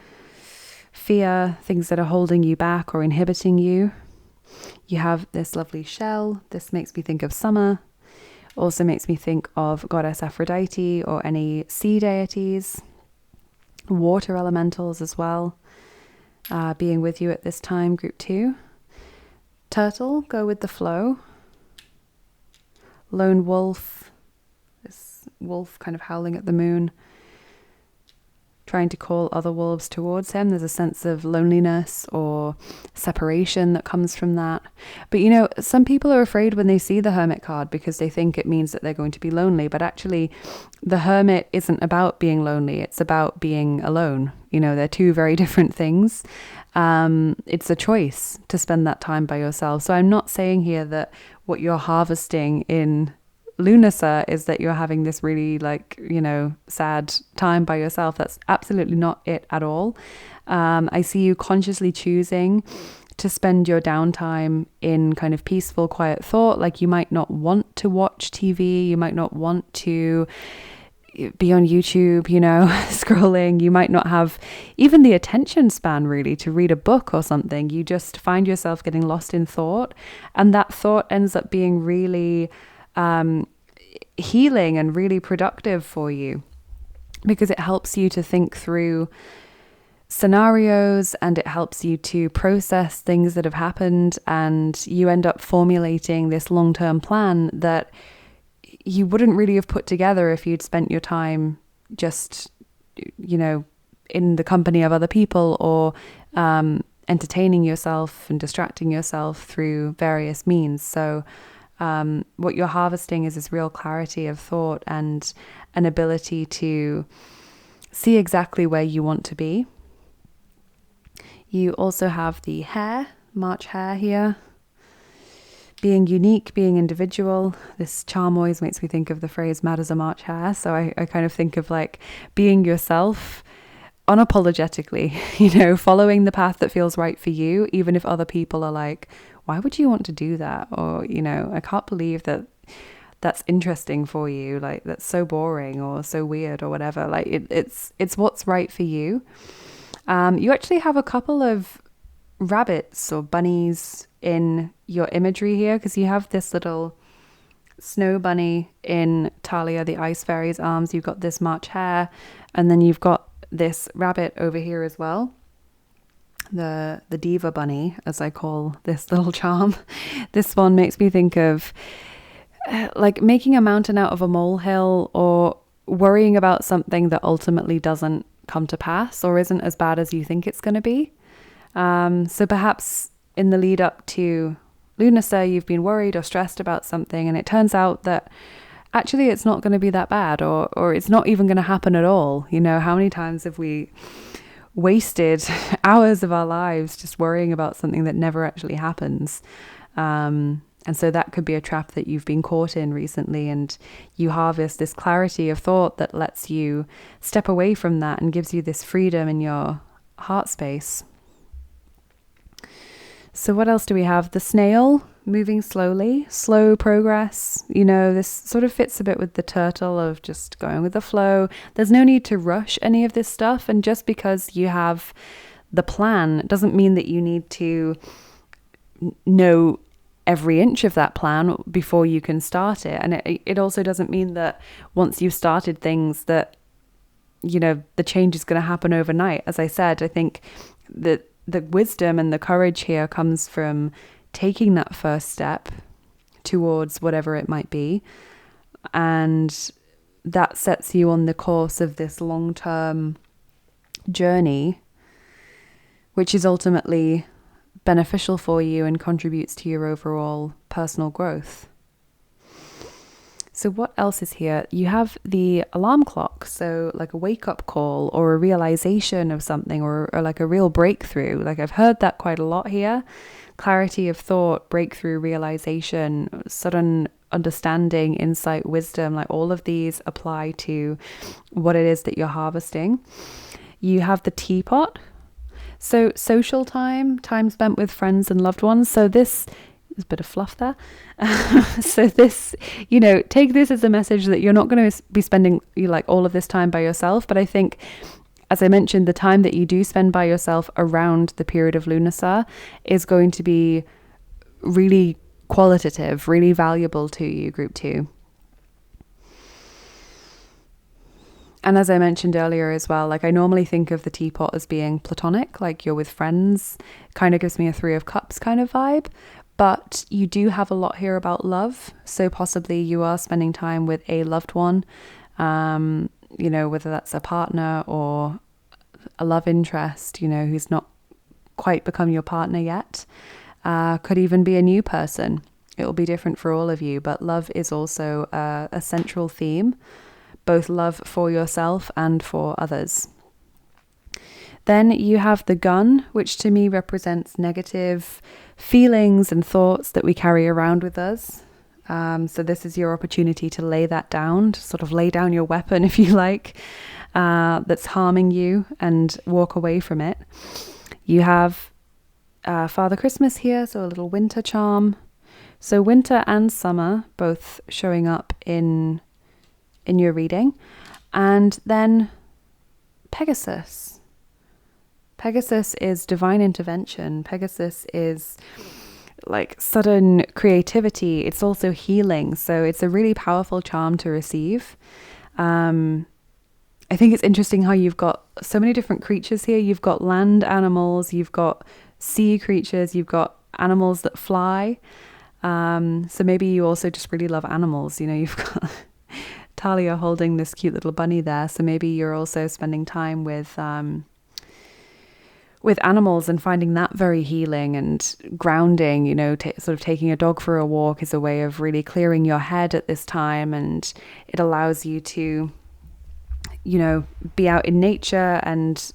fear, things that are holding you back or inhibiting you. You have this lovely shell. This makes me think of summer. Also makes me think of goddess Aphrodite or any sea deities, water elementals as well, being with you at this time, group 2. Turtle, go with the flow. Lone wolf, this wolf kind of howling at the moon, trying to call other wolves towards him. There's a sense of loneliness or separation that comes from that. But you know, some people are afraid when they see the Hermit card because they think it means that they're going to be lonely. But actually, the Hermit isn't about being lonely. It's about being alone. You know, they're two very different things. It's a choice to spend that time by yourself. So I'm not saying here that what you're harvesting in Lúnasa is that you're having this really, like, you know, sad time by yourself. That's absolutely not it at all. I see you consciously choosing to spend your downtime in kind of peaceful, quiet thought. Like, you might not want to watch TV. You might not want to be on YouTube, you know, scrolling. You might not have even the attention span really to read a book or something. You just find yourself getting lost in thought, and that thought ends up being really healing and really productive for you, because it helps you to think through scenarios and it helps you to process things that have happened, and you end up formulating this long-term plan that you wouldn't really have put together if you'd spent your time just, you know, in the company of other people or entertaining yourself and distracting yourself through various means. So what you're harvesting is this real clarity of thought and an ability to see exactly where you want to be. You also have the hare, March hare here, being unique, being individual. This charm always makes me think of the phrase mad as a March hare. So I kind of think of like being yourself unapologetically, you know, following the path that feels right for you, even if other people are like, why would you want to do that? Or, you know, I can't believe that that's interesting for you. Like, that's so boring or so weird or whatever. Like, it's what's right for you. You actually have a couple of rabbits or bunnies in your imagery here, because you have this little snow bunny in Talia, the ice fairy's arms. You've got this March hare, and then you've got this rabbit over here as well. The diva bunny, as I call this little charm. This one makes me think of like making a mountain out of a molehill, or worrying about something that ultimately doesn't come to pass or isn't as bad as you think it's going to be. So perhaps in the lead up to Lúnasa, you've been worried or stressed about something, and it turns out that actually it's not going to be that bad, or it's not even going to happen at all. You know, how many times have we wasted hours of our lives just worrying about something that never actually happens? And so that could be a trap that you've been caught in recently, and you harvest this clarity of thought that lets you step away from that and gives you this freedom in your heart space. So what else do we have? The snail, moving slowly, slow progress. You know, this sort of fits a bit with the turtle of just going with the flow. There's no need to rush any of this stuff. And just because you have the plan doesn't mean that you need to know every inch of that plan before you can start it. And it also doesn't mean that once you've started things that, you know, the change is going to happen overnight. As I said, I think that the wisdom and the courage here comes from taking that first step towards whatever it might be. And that sets you on the course of this long-term journey, which is ultimately beneficial for you and contributes to your overall personal growth. So what else is here? You have the alarm clock, so like a wake-up call or a realization of something, or like a real breakthrough. Like I've heard that quite a lot here. Clarity of thought, breakthrough, realization, sudden understanding, insight, wisdom, like all of these apply to what it is that you're harvesting. You have the teapot. So social time spent with friends and loved ones. So this is a bit of fluff there. So this, you know, take this as a message that you're not going to be spending like all of this time by yourself. But I think, as I mentioned, the time that you do spend by yourself around the period of Lúnasa is going to be really qualitative, really valuable to you, group 2. And as I mentioned earlier as well, like I normally think of the teapot as being platonic, like you're with friends. Kind of gives me a 3 of Cups kind of vibe. But you do have a lot here about love. So possibly you are spending time with a loved one, you know, whether that's a partner or a love interest, you know, who's not quite become your partner yet. Could even be a new person. It will be different for all of you, but love is also a central theme. Both love for yourself and for others. Then you have the gun, which to me represents negative feelings and thoughts that we carry around with us. So this is your opportunity to lay that down, to sort of lay down your weapon, if you like, that's harming you, and walk away from it. You have Father Christmas here, so a little winter charm. So winter and summer both showing up in your reading. And then Pegasus. Pegasus is divine intervention. Pegasus is like sudden creativity. It's also healing. So it's a really powerful charm to receive. I think it's interesting how you've got so many different creatures here. You've got land animals, you've got sea creatures, you've got animals that fly. So maybe you also just really love animals. You know, you've got Talia holding this cute little bunny there. So maybe you're also spending time with animals and finding that very healing and grounding. You know, sort of taking a dog for a walk is a way of really clearing your head at this time, and it allows you to, you know, be out in nature, and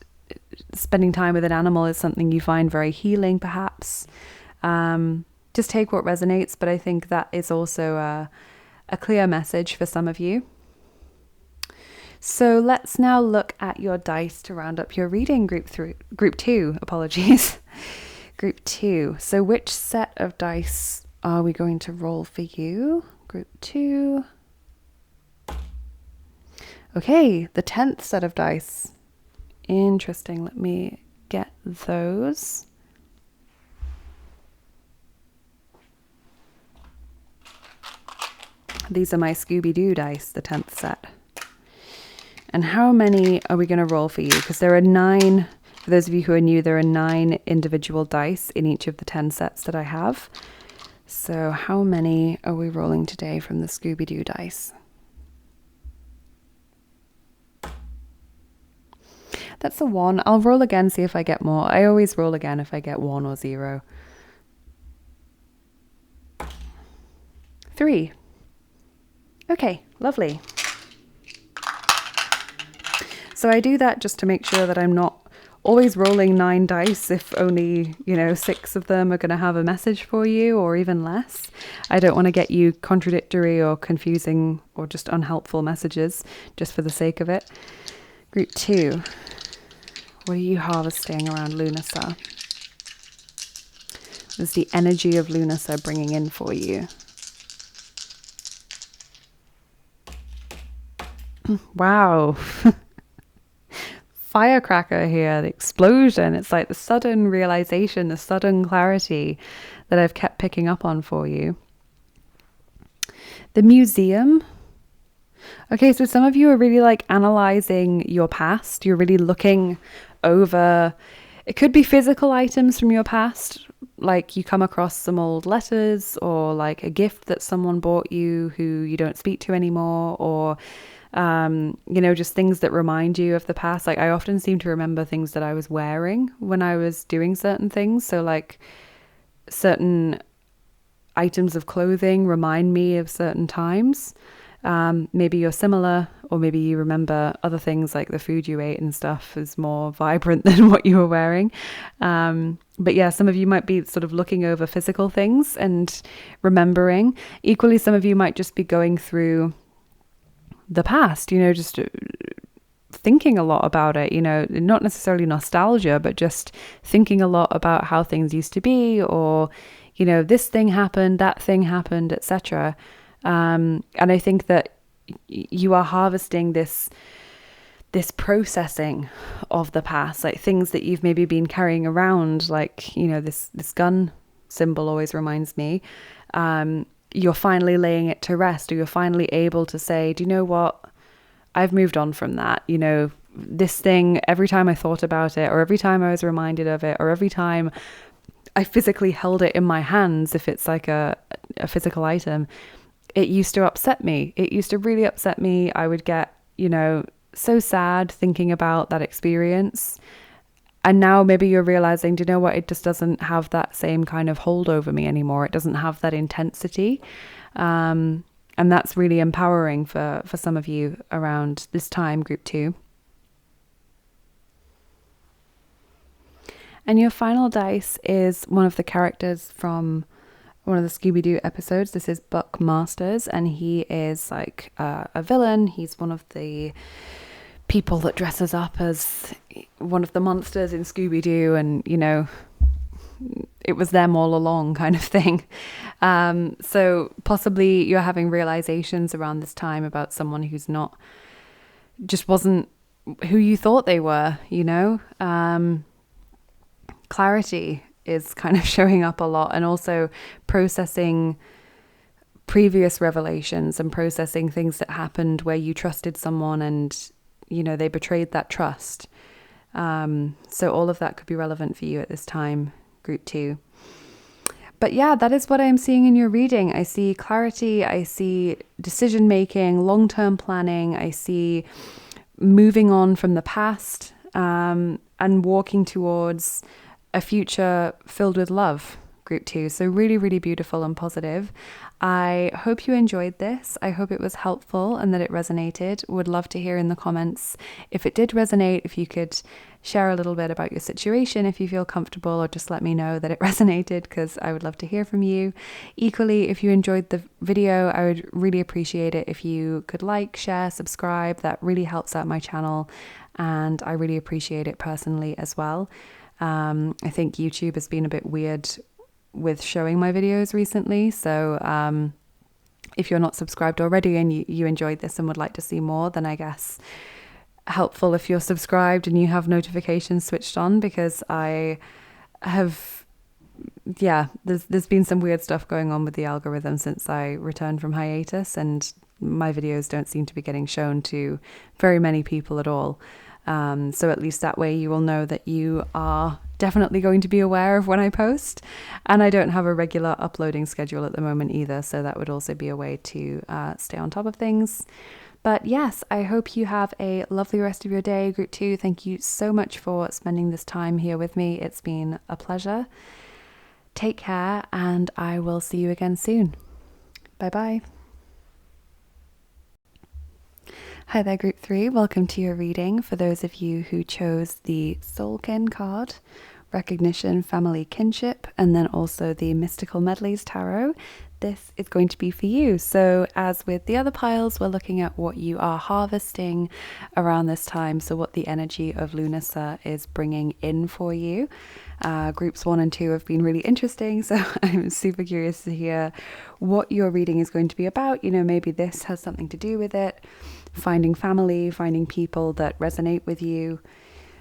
spending time with an animal is something you find very healing, perhaps. Just take what resonates, but I think that is also a clear message for some of you. So let's now look at your dice to round up your reading, group 2, apologies. Group 2. So which set of dice are we going to roll for you? Group 2. Okay, the 10th set of dice. Interesting. Let me get those. These are my Scooby-Doo dice, the 10th set. And how many are we going to roll for you? Because there are 9, for those of you who are new, there are 9 individual dice in each of the 10 sets that I have. So how many are we rolling today from the Scooby-Doo dice? That's a 1. I'll roll again, see if I get more. I always roll again if I get 1 or 0. 3. Okay, lovely. So I do that just to make sure that I'm not always rolling 9 dice if only, 6 of them are going to have a message for you, or even less. I don't want to get you contradictory or confusing or just unhelpful messages just for the sake of it. Group 2. What are you harvesting around Lúnasa? What is the energy of Lúnasa bringing in for you? Wow. Firecracker here, the explosion. It's like the sudden realization, the sudden clarity that I've kept picking up on for you. The museum. Okay, so some of you are really like analyzing your past. You're really looking over, it could be physical items from your past, like you come across some old letters or like a gift that someone bought you who you don't speak to anymore, or just things that remind you of the past. Like I often seem to remember things that I was wearing when I was doing certain things. So like certain items of clothing remind me of certain times. Maybe you're similar, or maybe you remember other things like the food you ate and stuff is more vibrant than what you were wearing. But yeah, some of you might be sort of looking over physical things and remembering. Equally, some of you might just be going through the past, just thinking a lot about it, not necessarily nostalgia, but just thinking a lot about how things used to be, or, this thing happened, that thing happened, etc. And I think that you are harvesting this processing of the past, like things that you've maybe been carrying around, like, this gun symbol always reminds me. You're finally laying it to rest, or you're finally able to say, do you know what? I've moved on from that. This thing, every time I thought about it, or every time I was reminded of it, or every time I physically held it in my hands, if it's like a physical item, it used to upset me. It used to really upset me. I would get, so sad thinking about that experience. And now maybe you're realizing, do you know what? It just doesn't have that same kind of hold over me anymore. It doesn't have that intensity. And that's really empowering for some of you around this time, group 2. And your final dice is one of the characters from one of the Scooby-Doo episodes. This is Buck Masters, and he is like a villain. He's one of the people that dresses up as one of the monsters in Scooby-Doo, and it was them all along kind of thing. So possibly you're having realizations around this time about someone who's just wasn't who you thought they were, clarity is kind of showing up a lot, and also processing previous revelations and processing things that happened where you trusted someone and they betrayed that trust. So all of that could be relevant for you at this time, group 2. But yeah, that is what I'm seeing in your reading. I see clarity, I see decision making, long-term planning, I see moving on from the past, and walking towards a future filled with love, group 2. So really, really beautiful and positive. I hope you enjoyed this. I hope it was helpful and that it resonated. Would love to hear in the comments if it did resonate, if you could share a little bit about your situation, if you feel comfortable, or just let me know that it resonated, because I would love to hear from you. Equally, if you enjoyed the video, I would really appreciate it if you could like, share, subscribe. That really helps out my channel, and I really appreciate it personally as well. I think YouTube has been a bit weird with showing my videos recently, so if you're not subscribed already and you enjoyed this and would like to see more, then I guess helpful if you're subscribed and you have notifications switched on, because I have, there's been some weird stuff going on with the algorithm since I returned from hiatus, and my videos don't seem to be getting shown to very many people at all. So at least that way you will know that you are definitely going to be aware of when I post. And I don't have a regular uploading schedule at the moment either, so that would also be a way to stay on top of things. But yes, I hope you have a lovely rest of your day, Group 2. Thank you so much for spending this time here with me. It's been a pleasure. Take care, and I will see you again soon. Bye-bye. Hi there, Group 3. Welcome to your reading. For those of you who chose the Soulkin card, Recognition, Family, Kinship, and then also the Mystical Medleys Tarot, this is going to be for you. So as with the other piles, we're looking at what you are harvesting around this time. So what the energy of Lúnasa is bringing in for you. Groups 1 and 2 have been really interesting. So I'm super curious to hear what your reading is going to be about. You know, maybe this has something to do with it. Finding family, finding people that resonate with you.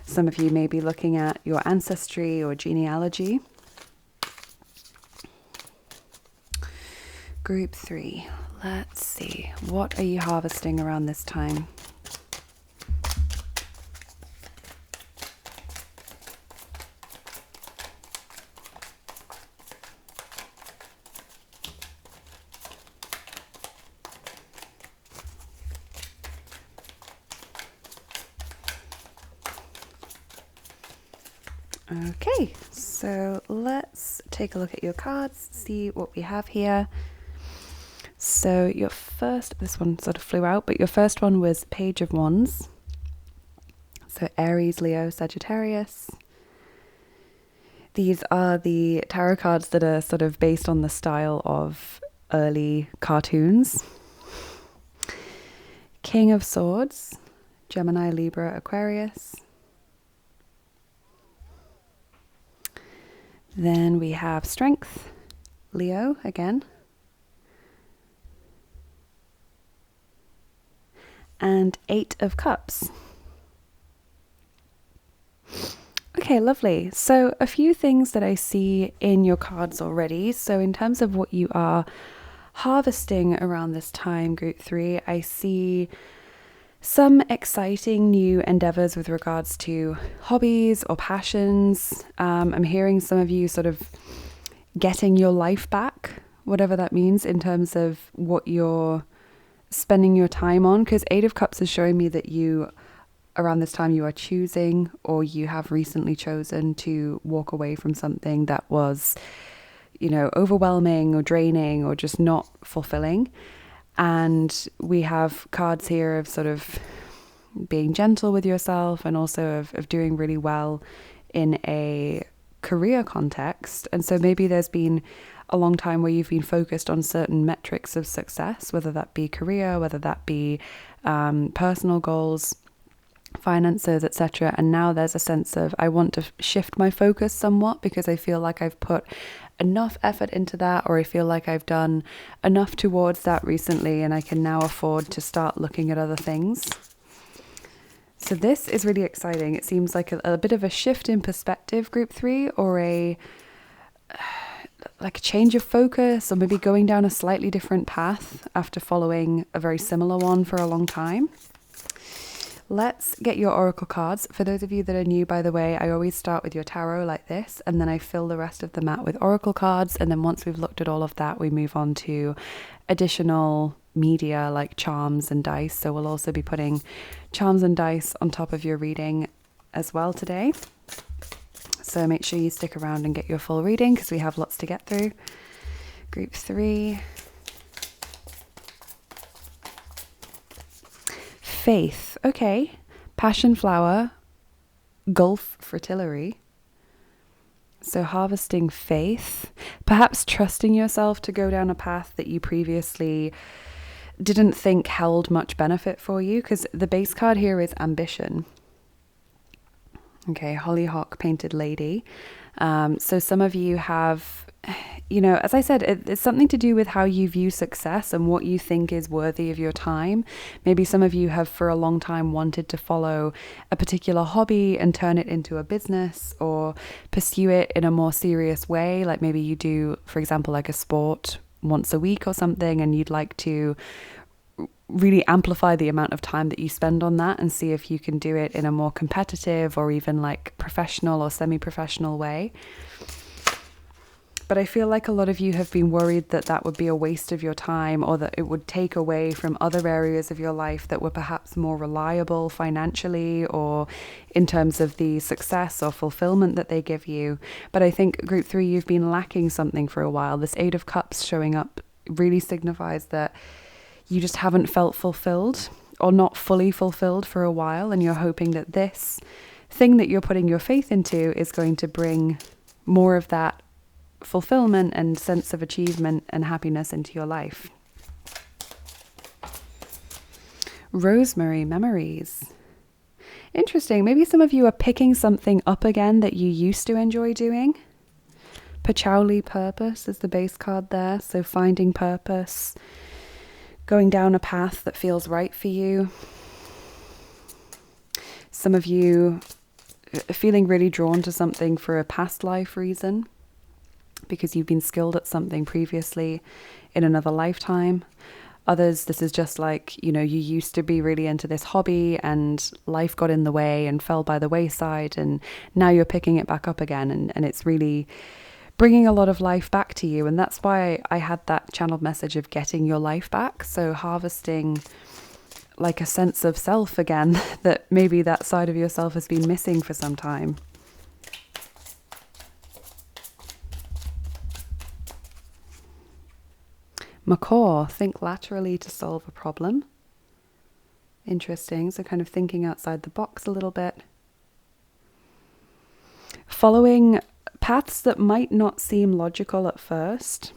Some of you may be looking at your ancestry or genealogy. Group 3, let's see. What are you harvesting around this time? Okay, so let's take a look at your cards, see what we have here. So your first, this one sort of flew out, but your first one was Page of Wands. So Aries, Leo, Sagittarius. These are the tarot cards that are sort of based on the style of early cartoons. King of Swords, Gemini, Libra, Aquarius. Then we have Strength, Leo again. And 8 of Cups. Okay, lovely. So a few things that I see in your cards already. So in terms of what you are harvesting around this time, Group 3, I see some exciting new endeavors with regards to hobbies or passions. I'm hearing some of you sort of getting your life back, whatever that means in terms of what you're spending your time on, because 8 of Cups is showing me that you, around this time, you are choosing or you have recently chosen to walk away from something that was, you know, overwhelming or draining or just not fulfilling. And we have cards here of sort of being gentle with yourself and also of doing really well in a career context. And so maybe there's been a long time where you've been focused on certain metrics of success, whether that be career, whether that be personal goals, finances, etc. And now there's a sense of, I want to shift my focus somewhat because I feel like I've put enough effort into that, or I feel like I've done enough towards that recently and I can now afford to start looking at other things. So this is really exciting. It seems like a bit of a shift in perspective, Group 3, or a change of focus, or maybe going down a slightly different path after following a very similar one for a long time. Let's get your oracle cards. For those of you that are new, by the way, I always start with your tarot like this, and then I fill the rest of the mat with oracle cards. And then once we've looked at all of that, we move on to additional media like charms and dice. So we'll also be putting charms and dice on top of your reading as well today. So make sure you stick around and get your full reading because we have lots to get through. Group 3. Faith. Okay. Passion flower. Gulf fritillary. So harvesting faith. Perhaps trusting yourself to go down a path that you previously didn't think held much benefit for you, because the base card here is ambition. Okay, hollyhock painted lady. So some of you have, you know, as I said, it's something to do with how you view success and what you think is worthy of your time. Maybe some of you have for a long time wanted to follow a particular hobby and turn it into a business, or pursue it in a more serious way. Like maybe you do, for example, like a sport once a week or something, and you'd like to really amplify the amount of time that you spend on that and see if you can do it in a more competitive or even like professional or semi-professional way. But I feel like a lot of you have been worried that that would be a waste of your time, or that it would take away from other areas of your life that were perhaps more reliable financially or in terms of the success or fulfillment that they give you. But I think group 3, you've been lacking something for a while. This 8 of Cups showing up really signifies that you just haven't felt fulfilled or not fully fulfilled for a while. And you're hoping that this thing that you're putting your faith into is going to bring more of that fulfillment and sense of achievement and happiness into your life. Rosemary memories. Interesting. Maybe some of you are picking something up again that you used to enjoy doing. Pachauli, purpose, is the base card there. So finding purpose, going down a path that feels right for you. Some of you feeling really drawn to something for a past life reason, because you've been skilled at something previously in another lifetime. Others, this is just like, you used to be really into this hobby and life got in the way and fell by the wayside, and now you're picking it back up again, and it's really bringing a lot of life back to you. And that's why I had that channeled message of getting your life back. So harvesting like a sense of self again that maybe that side of yourself has been missing for some time. Macaw, think laterally to solve a problem. Interesting. So kind of thinking outside the box a little bit. Following paths that might not seem logical at first.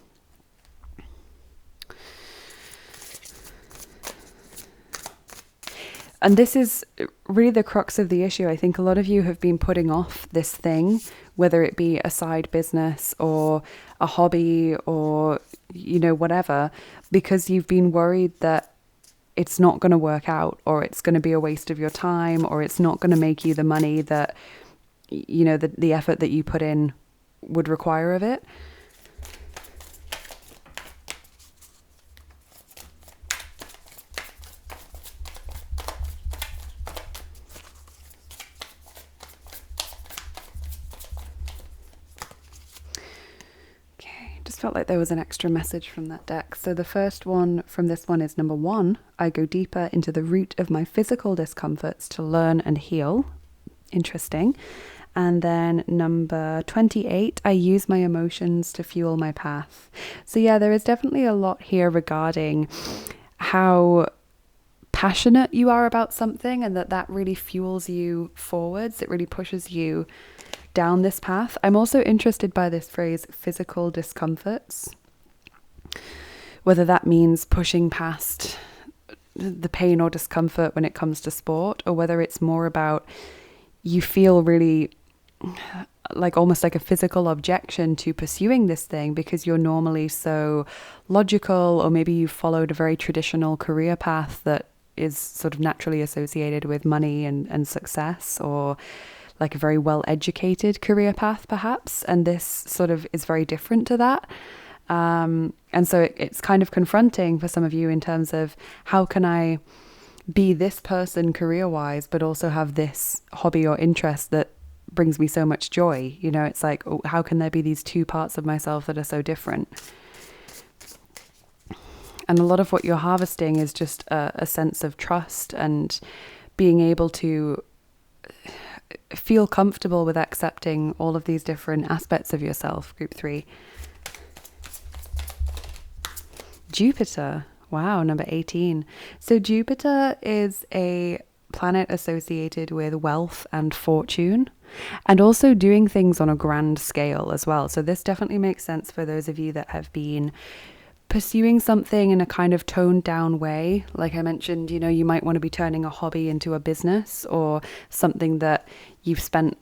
And this is really the crux of the issue. I think a lot of you have been putting off this thing, whether it be a side business or a hobby or, whatever, because you've been worried that it's not going to work out, or it's going to be a waste of your time, or it's not going to make you the money that, the effort that you put in would require of it. Felt like there was an extra message from that deck. So the first one from this one is number 1. I go deeper into the root of my physical discomforts to learn and heal. Interesting. And then number 28, I use my emotions to fuel my path. So yeah, there is definitely a lot here regarding how passionate you are about something, and that really fuels you forwards. It really pushes you down this path. I'm also interested by this phrase, physical discomforts, whether that means pushing past the pain or discomfort when it comes to sport, or whether it's more about you feel really like almost like a physical objection to pursuing this thing because you're normally so logical, or maybe you've followed a very traditional career path that is sort of naturally associated with money and success, or like a very well-educated career path perhaps, and this sort of is very different to that. And so it's kind of confronting for some of you in terms of, how can I be this person career-wise but also have this hobby or interest that brings me so much joy? It's like, oh, how can there be these two parts of myself that are so different? And a lot of what you're harvesting is just a sense of trust and being able to feel comfortable with accepting all of these different aspects of yourself, group 3. Jupiter. Wow, number 18. So Jupiter is a planet associated with wealth and fortune, and also doing things on a grand scale as well. So this definitely makes sense for those of you that have been pursuing something in a kind of toned down way. Like I mentioned, you might want to be turning a hobby into a business, or something that you've spent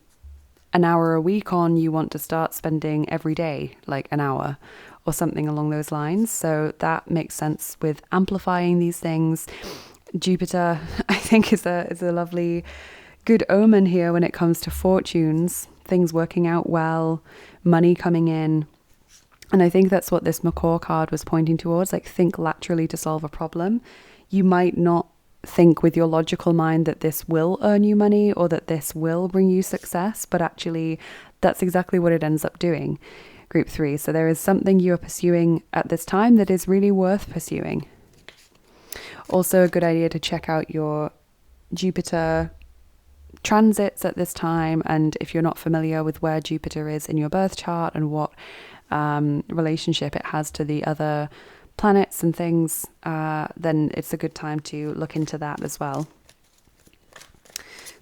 an hour a week on, you want to start spending every day, like an hour or something along those lines. So that makes sense with amplifying these things. Jupiter, I think, is a lovely, good omen here when it comes to fortunes, things working out well, money coming in. And I think that's what this macaw card was pointing towards, like think laterally to solve a problem. You might not think with your logical mind that this will earn you money or that this will bring you success, but actually that's exactly what it ends up doing. Group 3. So there is something you are pursuing at this time that is really worth pursuing. Also a good idea to check out your Jupiter transits at this time, and if you're not familiar with where Jupiter is in your birth chart and what relationship it has to the other planets and things, then it's a good time to look into that as well.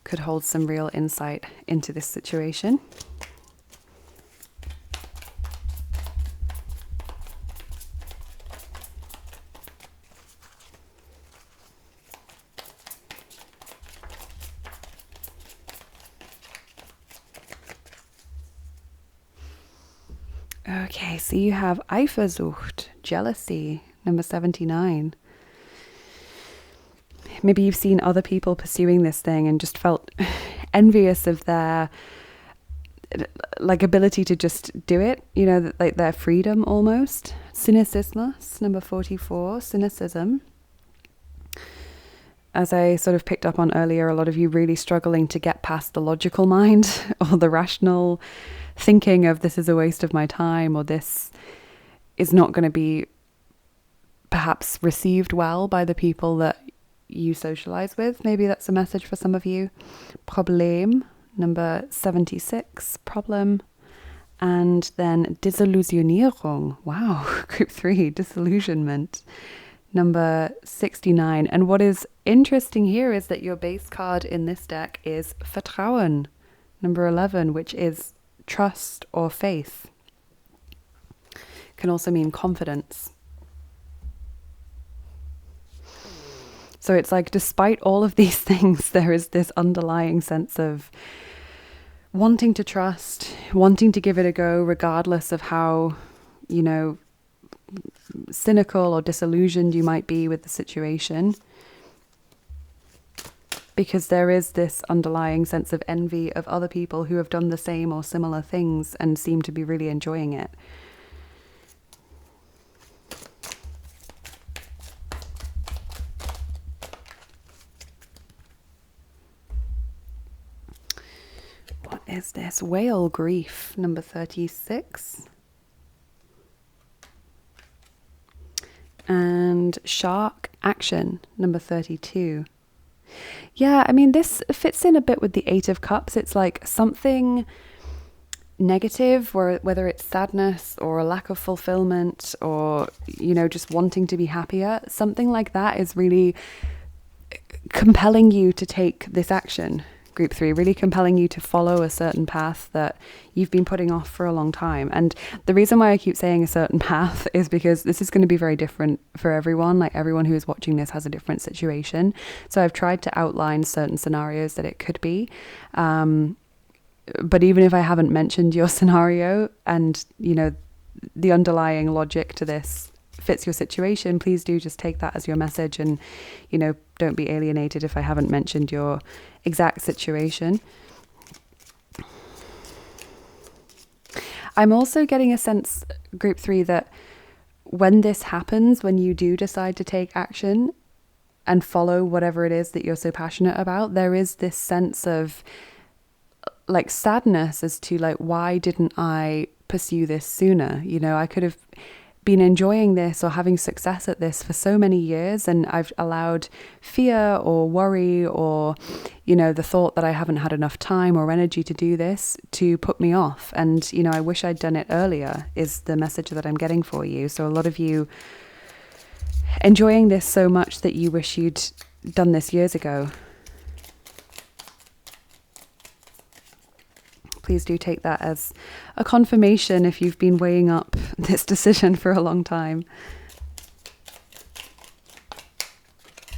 Could hold some real insight into this situation. Okay, so you have Eifersucht, jealousy, number 79. Maybe you've seen other people pursuing this thing and just felt envious of their ability to just do it, like their freedom almost. Cynicismus, number 44, cynicism. As I sort of picked up on earlier, a lot of you really struggling to get past the logical mind or the rational thinking of this is a waste of my time, or this is not going to be perhaps received well by the people that you socialize with. Maybe that's a message for some of you. Problem, number 76, problem. And then Desillusionierung. Wow, group 3, disillusionment, number 69. And what is interesting here is that your base card in this deck is Vertrauen, number 11, which is trust or faith. Can also mean confidence. So it's like, despite all of these things, there is this underlying sense of wanting to trust, wanting to give it a go, regardless of how, cynical or disillusioned you might be with the situation. Because there is this underlying sense of envy of other people who have done the same or similar things and seem to be really enjoying it. What is this? Whale grief, number 36. And shark action, number 32. Yeah, I mean, this fits in a bit with the 8 of Cups. It's like something negative, whether it's sadness or a lack of fulfillment or, just wanting to be happier. Something like that is really compelling you to take this action. Group 3, really compelling you to follow a certain path that you've been putting off for a long time. And the reason why I keep saying a certain path is because this is going to be very different for everyone. Like, everyone who is watching this has a different situation. So I've tried to outline certain scenarios that it could be. But even if I haven't mentioned your scenario and, the underlying logic to this fits your situation, please do just take that as your message and, don't be alienated if I haven't mentioned your exact situation. I'm also getting a sense, group 3, that when this happens, when you do decide to take action and follow whatever it is that you're so passionate about, there is this sense of sadness as to why didn't I pursue this sooner? I could have been enjoying this or having success at this for so many years, and I've allowed fear or worry or the thought that I haven't had enough time or energy to do this to put me off. And I wish I'd done it earlier is the message that I'm getting for you. So a lot of you enjoying this so much that you wish you'd done this years ago. Please do take that as a confirmation if you've been weighing up this decision for a long time.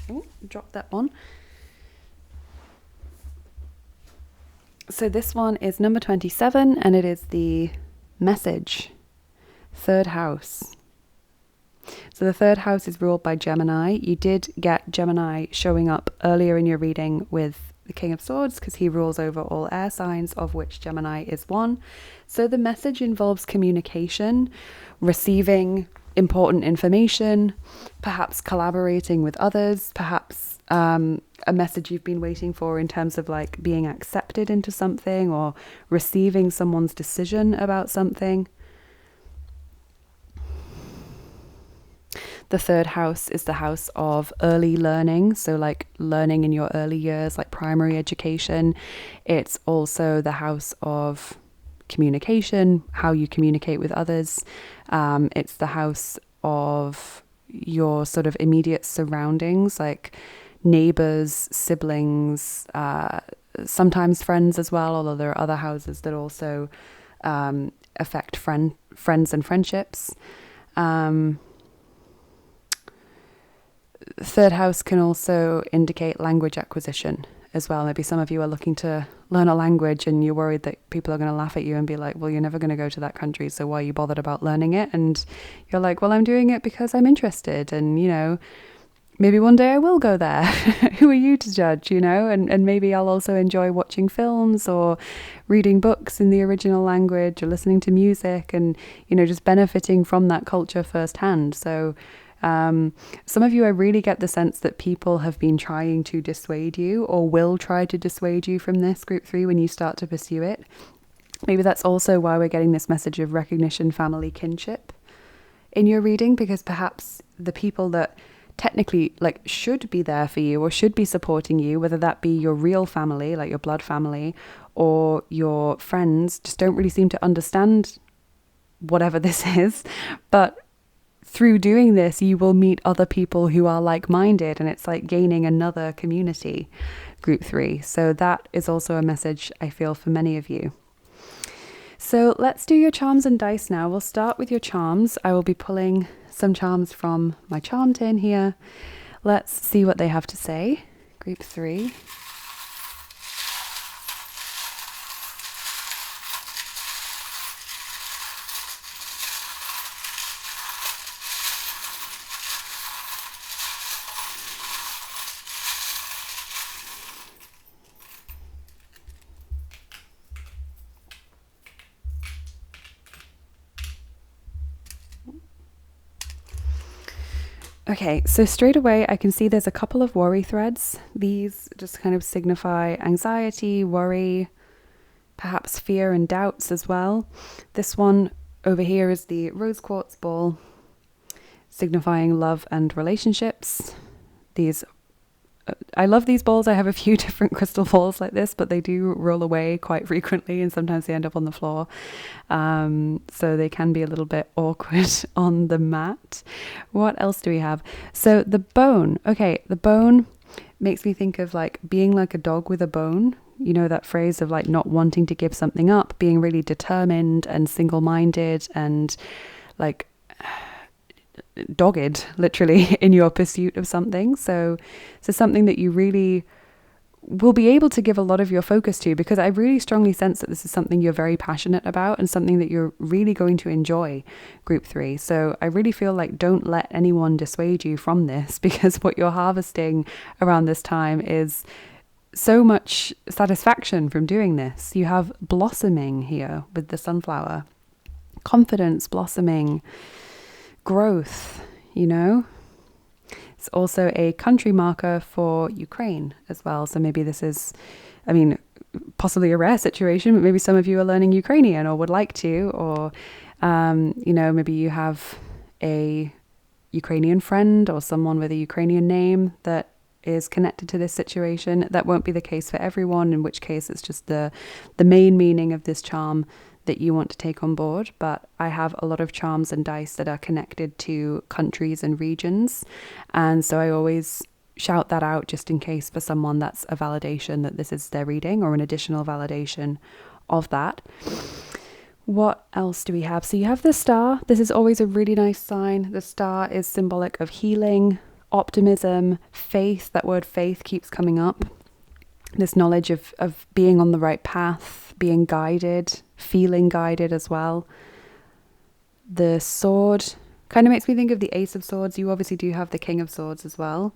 Oh, dropped that one. So this one is number 27, and it is the message, 3rd house. So the 3rd house is ruled by Gemini. You did get Gemini showing up earlier in your reading with the King of Swords, because he rules over all air signs, of which Gemini is one. So the message involves communication, receiving important information, perhaps collaborating with others, perhaps a message you've been waiting for in terms of being accepted into something or receiving someone's decision about something. The third house is the house of early learning. So like learning in your early years, like primary education. It's also the house of communication, how you communicate with others. It's the house of your sort of immediate surroundings, like neighbors, siblings, sometimes friends as well, although there are other houses that also affect friends and friendships. Third house can also indicate language acquisition as well. Maybe some of you are looking to learn a language and you're worried that people are going to laugh at you and be like, well, you're never going to go to that country, so why are you bothered about learning it? And you're like, well, I'm doing it because I'm interested, and maybe one day I will go there. Who are you to judge, and maybe I'll also enjoy watching films or reading books in the original language or listening to music and just benefiting from that culture firsthand. So some of you, I really get the sense that people have been trying to dissuade you or will try to dissuade you from this group 3 when you start to pursue it. Maybe that's also why we're getting this message of recognition, family, kinship in your reading, because perhaps the people that technically should be there for you or should be supporting you, whether that be your real family, like your blood family, or your friends, just don't really seem to understand whatever this is. But through doing this, you will meet other people who are like-minded, and it's like gaining another community, group 3. So that is also a message I feel for many of you. So let's do your charms and dice now. We'll start with your charms. I will be pulling some charms from my charm tin here. Let's see what they have to say. Group 3. Okay, so straight away I can see there's a couple of worry threads. These just kind of signify anxiety, worry, perhaps fear and doubts as well. This one over here is the rose quartz ball, signifying love and relationships. I love these balls. I have a few different crystal balls like this, but they do roll away quite frequently and sometimes they end up on the floor. So they can be a little bit awkward on the mat. What else do we have? So the bone. Okay, the bone makes me think of being like a dog with a bone. You know, that phrase of not wanting to give something up, being really determined and single-minded and dogged, literally, in your pursuit of something. So something that you really will be able to give a lot of your focus to, because I really strongly sense that this is something you're very passionate about and something that you're really going to enjoy, group 3. So I really feel don't let anyone dissuade you from this, because what you're harvesting around this time is so much satisfaction from doing this. You have blossoming here with the sunflower, confidence, blossoming, growth, It's also a country marker for Ukraine as well. So maybe this is, possibly a rare situation, but maybe some of you are learning Ukrainian or would like to, or, maybe you have a Ukrainian friend or someone with a Ukrainian name that is connected to this situation. That won't be the case for everyone, in which case it's just the main meaning of this charm that you want to take on board. But I have a lot of charms and dice that are connected to countries and regions, and so I always shout that out just in case for someone that's a validation that this is their reading, or an additional validation of that. What else do we have? So you have the star. This is always a really nice sign. The star is symbolic of healing, optimism, faith. That word faith keeps coming up. This knowledge of being on the right path, being guided, feeling guided as well. The sword kind of makes me think of the Ace of Swords. You obviously do have the King of Swords as well.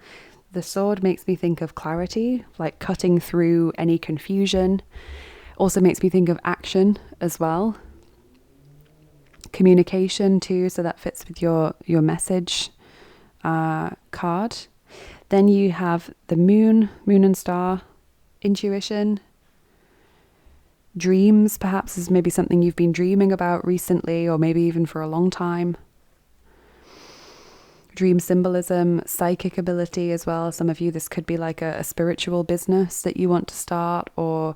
The sword makes me think of clarity, like cutting through any confusion. Also makes me think of action as well. Communication too, so that fits with your message card. Then you have the moon and star, intuition, dreams. Perhaps is maybe something you've been dreaming about recently, or maybe even for a long time. dream symbolism, psychic ability as well. Some of you, this could be like a spiritual business that you want to start, or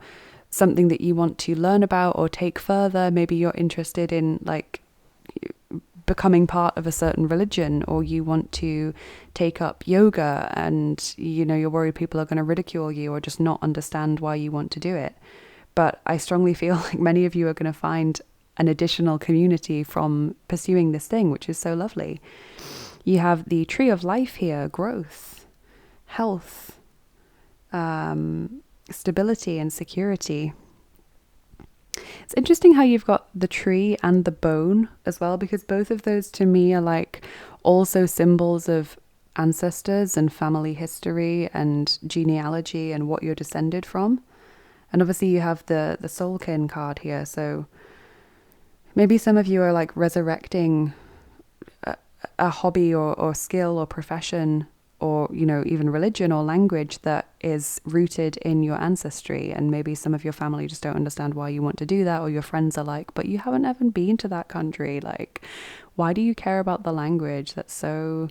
something that you want to learn about or take further. Maybe you're interested in like becoming part of a certain religion, or you want to take up yoga and you're worried people are going to ridicule you or just not understand why you want to do it. But I strongly feel like many of you are going to find an additional community from pursuing this thing, which is so lovely. You have the tree of life here: growth, health, stability and security. It's interesting how you've got the tree and the bone as well, because both of those to me are like also symbols of ancestors and family history and genealogy and what you're descended from. And obviously you have the soulkin card here, so maybe some of you are like resurrecting a hobby or skill or profession, or even religion or language that is rooted in your ancestry. And maybe some of your family just don't understand why you want to do that, or your friends are like, but you haven't even been to that country, like why do you care about the language? That's so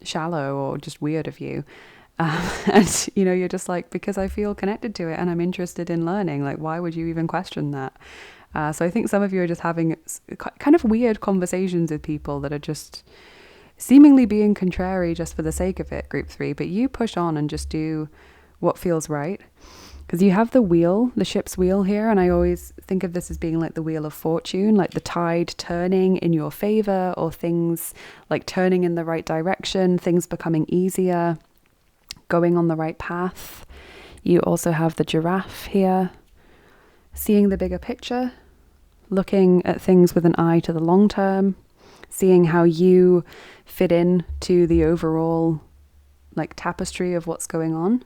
shallow or just weird of you. And you're just like, because I feel connected to it and I'm interested in learning. Like, why would you even question that? So I think some of you are just having kind of weird conversations with people that are just seemingly being contrary just for the sake of it, group 3. But you push on and just do what feels right. Because you have the wheel, the ship's wheel here. And I always think of this as being like the wheel of fortune, like the tide turning in your favor, or things like turning in the right direction, things becoming easier, going on the right path. You also have the giraffe here, seeing the bigger picture, looking at things with an eye to the long term, seeing how you fit in to the overall like tapestry of what's going on.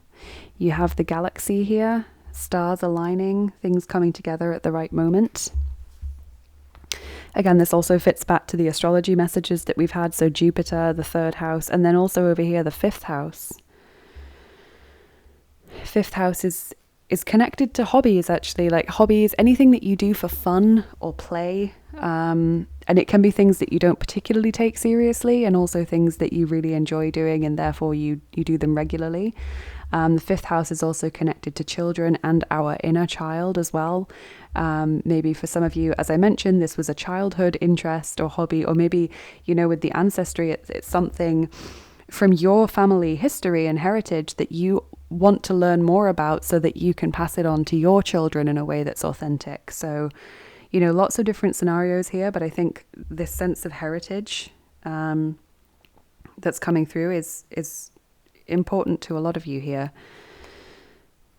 You have the galaxy here, stars aligning, things coming together at the right moment. Again, this also fits back to the astrology messages that we've had. So Jupiter, the 3rd house, and then also over here, the 5th house. 5th house is connected to hobbies, actually, like hobbies, anything that you do for fun or play. And it can be things that you don't particularly take seriously, and also things that you really enjoy doing, and therefore you do them regularly. The 5th house is also connected to children and our inner child as well. Maybe for some of you, as I mentioned, this was a childhood interest or hobby, or maybe, with the ancestry, it's something from your family history and heritage that you want to learn more about so that you can pass it on to your children in a way that's authentic. So, lots of different scenarios here, but I think this sense of heritage that's coming through is important to a lot of you here.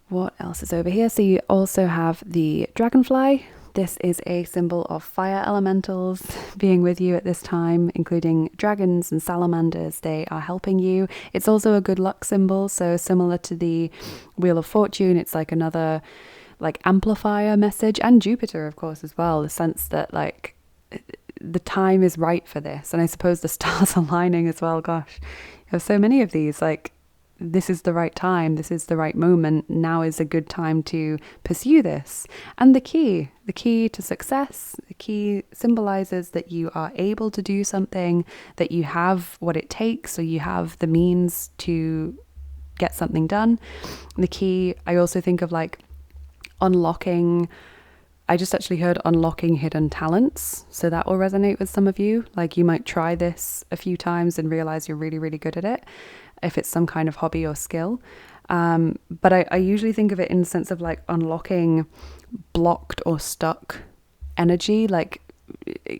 What else is over here? So you also have the dragonfly. This is a symbol of fire elementals being with you at this time, including dragons and salamanders. They are helping you. It's also a good luck symbol. So similar to the Wheel of Fortune, it's like another like amplifier message, and Jupiter, of course, as well. The sense that like the time is right for this. And I suppose the stars aligning as well. Gosh, you have so many of these, like, this is the right time, this is the right moment, now is a good time to pursue this. And the key to success, the key symbolizes that you are able to do something, that you have what it takes, or you have the means to get something done. The key, I also think of like unlocking, I just actually heard unlocking hidden talents. So that will resonate with some of you. Like you might try this a few times and realize you're really, really good at it, if it's some kind of hobby or skill. But I usually think of it in the sense of like unlocking blocked or stuck energy, like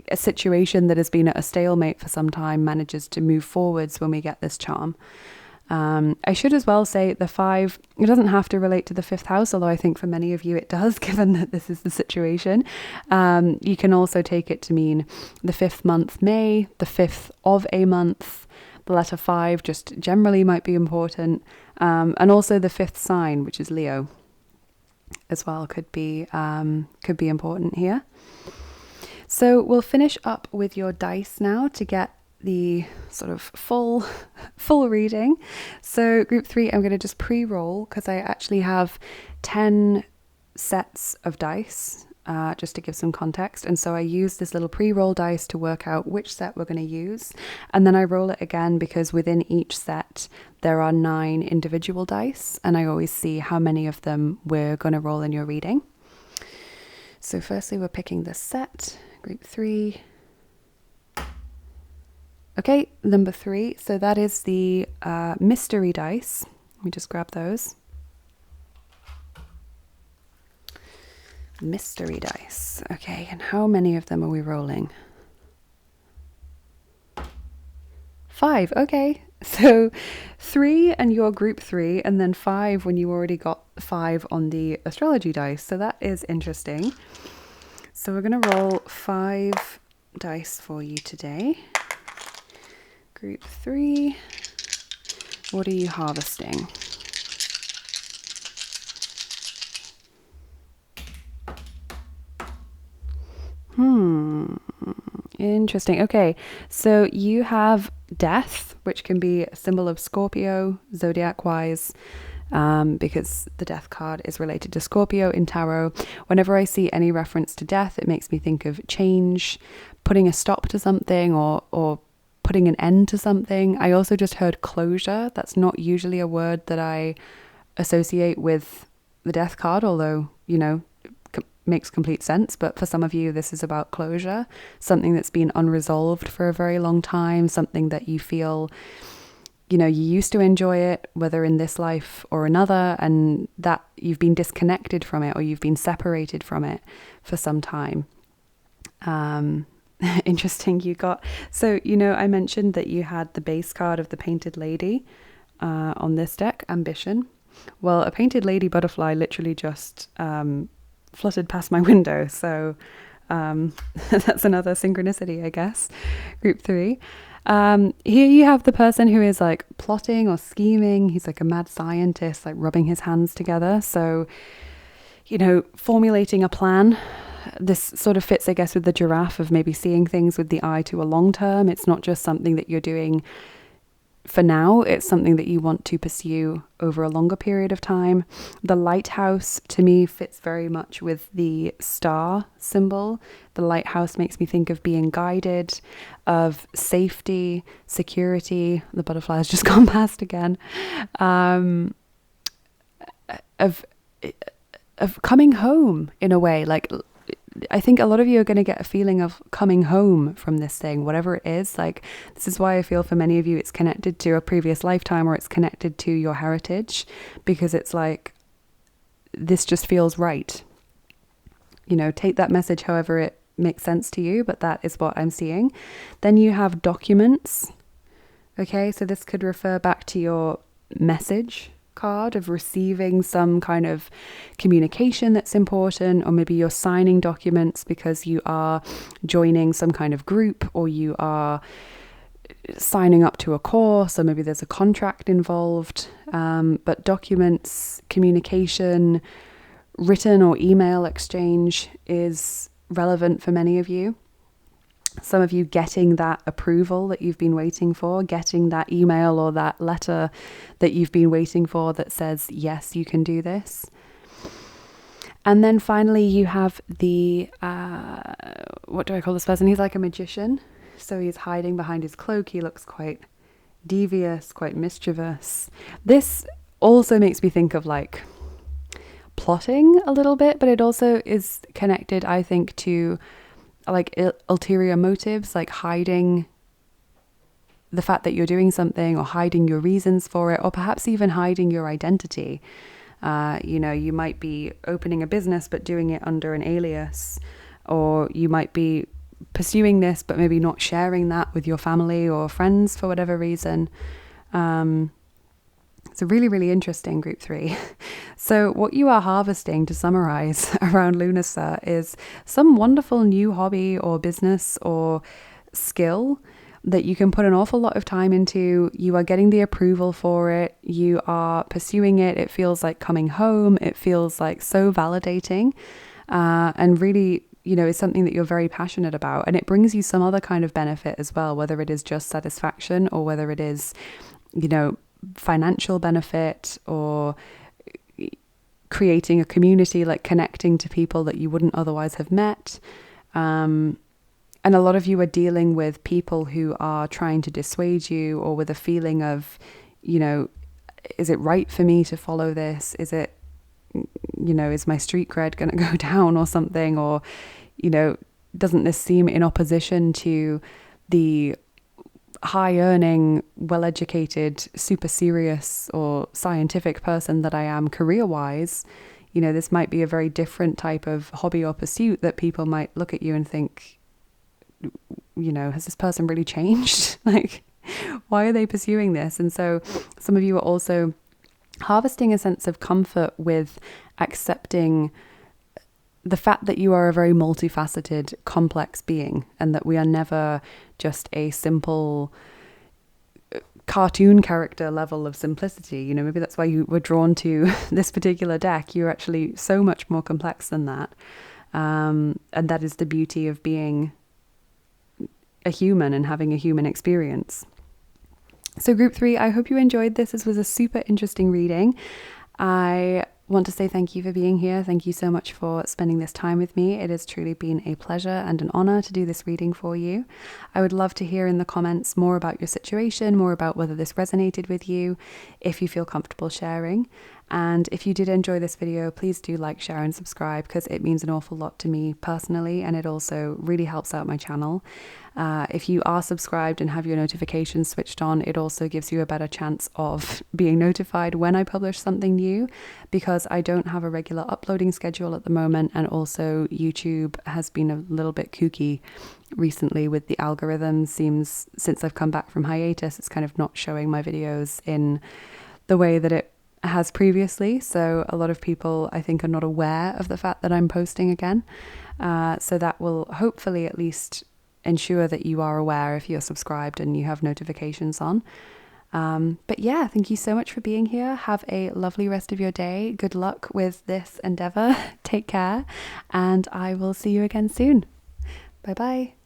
a situation that has been at a stalemate for some time manages to move forwards when we get this charm. I should as well say the 5, it doesn't have to relate to the 5th house, although I think for many of you it does, given that this is the situation. You can also take it to mean the 5th month, May, the 5th of a month. The letter 5 just generally might be important. And also the 5th sign, which is Leo, as well, could be important here. So we'll finish up with your dice now to get the sort of full reading. So group 3, I'm going to just pre-roll because I actually have 10 sets of dice. just to give some context. And so I use this little pre-roll dice to work out which set we're going to use. And then I roll it again because within each set, there are 9 individual dice. And I always see how many of them we're going to roll in your reading. So firstly, we're picking the set, group 3. Okay, number 3. So that is the mystery dice. Let me just grab those. Mystery dice. Okay, and how many of them are we rolling? 5. Okay, so 3 and your group 3, and then 5 when you already got 5 on the astrology dice. So that is interesting. So we're going to roll 5 dice for you today. Group 3. What are you harvesting? Interesting. Okay, so you have death, which can be a symbol of Scorpio, zodiac-wise, because the death card is related to Scorpio in tarot. Whenever I see any reference to death, it makes me think of change, putting a stop to something, or putting an end to something. I also just heard closure. That's not usually a word that I associate with the death card, although, you know, makes complete sense. But for some of you, this is about closure, something that's been unresolved for a very long time, something that you feel, you know, you used to enjoy it, whether in this life or another, and that you've been disconnected from it or you've been separated from it for some time. Interesting. You got, so, you know, I mentioned that you had the base card of the Painted Lady on this deck, Ambition. Well, a Painted Lady butterfly literally just fluttered past my window. So that's another synchronicity, I guess. Group 3. Here you have the person who is like plotting or scheming. He's like a mad scientist, like rubbing his hands together. So, you know, formulating a plan. This sort of fits, I guess, with the giraffe of maybe seeing things with the eye to a long term. It's not just something that you're doing for now, it's something that you want to pursue over a longer period of time. The lighthouse to me fits very much with the star symbol. The lighthouse makes me think of being guided, of safety, security. The butterfly has just gone past again. Of coming home in a way. Like, I think a lot of you are going to get a feeling of coming home from this thing, whatever it is. Like, this is why I feel for many of you it's connected to a previous lifetime or it's connected to your heritage, because it's like, this just feels right. You know, take that message however it makes sense to you, but that is what I'm seeing. Then you have documents. Okay, so this could refer back to your message card of receiving some kind of communication that's important, or maybe you're signing documents because you are joining some kind of group, or you are signing up to a course, or maybe there's a contract involved. But documents, communication, written or email exchange is relevant for many of you. Some of you getting that approval that you've been waiting for, getting that email or that letter that you've been waiting for that says, yes, you can do this. And then finally, you have the, what do I call this person? He's like a magician. So he's hiding behind his cloak. He looks quite devious, quite mischievous. This also makes me think of like plotting a little bit, but it also is connected, I think, to like ulterior motives, like hiding the fact that you're doing something, or hiding your reasons for it, or perhaps even hiding your identity. You know, you might be opening a business but doing it under an alias, or you might be pursuing this but maybe not sharing that with your family or friends for whatever reason. It's a really, really interesting group 3. So what you are harvesting, to summarize, around Lúnasa is some wonderful new hobby or business or skill that you can put an awful lot of time into. You are getting the approval for it. You are pursuing it. It feels like coming home. It feels like so validating, and really, you know, is something that you're very passionate about. And it brings you some other kind of benefit as well, whether it is just satisfaction or whether it is, you know, financial benefit or creating a community, like connecting to people that you wouldn't otherwise have met. And a lot of you are dealing with people who are trying to dissuade you, or with a feeling of, you know, is it right for me to follow this? Is it, you know, is my street cred going to go down or something? Or, you know, doesn't this seem in opposition to the high earning, well-educated, super serious or scientific person that I am career-wise? You know, this might be a very different type of hobby or pursuit that people might look at you and think, you know, has this person really changed? Like, why are they pursuing this? And so some of you are also harvesting a sense of comfort with accepting the fact that you are a very multifaceted, complex being, and that we are never just a simple cartoon character level of simplicity. You know, maybe that's why you were drawn to this particular deck. You're actually so much more complex than that. And that is the beauty of being a human and having a human experience. So group 3, I hope you enjoyed this. This was a super interesting reading. I want to say thank you for being here. Thank you so much for spending this time with me. It has truly been a pleasure and an honor to do this reading for you. I would love to hear in the comments more about your situation, more about whether this resonated with you, if you feel comfortable sharing. And if you did enjoy this video, please do like, share and subscribe, because it means an awful lot to me personally, and it also really helps out my channel. If you are subscribed and have your notifications switched on, it also gives you a better chance of being notified when I publish something new, because I don't have a regular uploading schedule at the moment, and also YouTube has been a little bit kooky recently with the algorithm. Seems since I've come back from hiatus, it's kind of not showing my videos in the way that it has previously. So a lot of people, I think, are not aware of the fact that I'm posting again. So that will hopefully at least ensure that you are aware if you're subscribed and you have notifications on. But yeah, thank you so much for being here. Have a lovely rest of your day. Good luck with this endeavor. Take care, and I will see you again soon. Bye bye.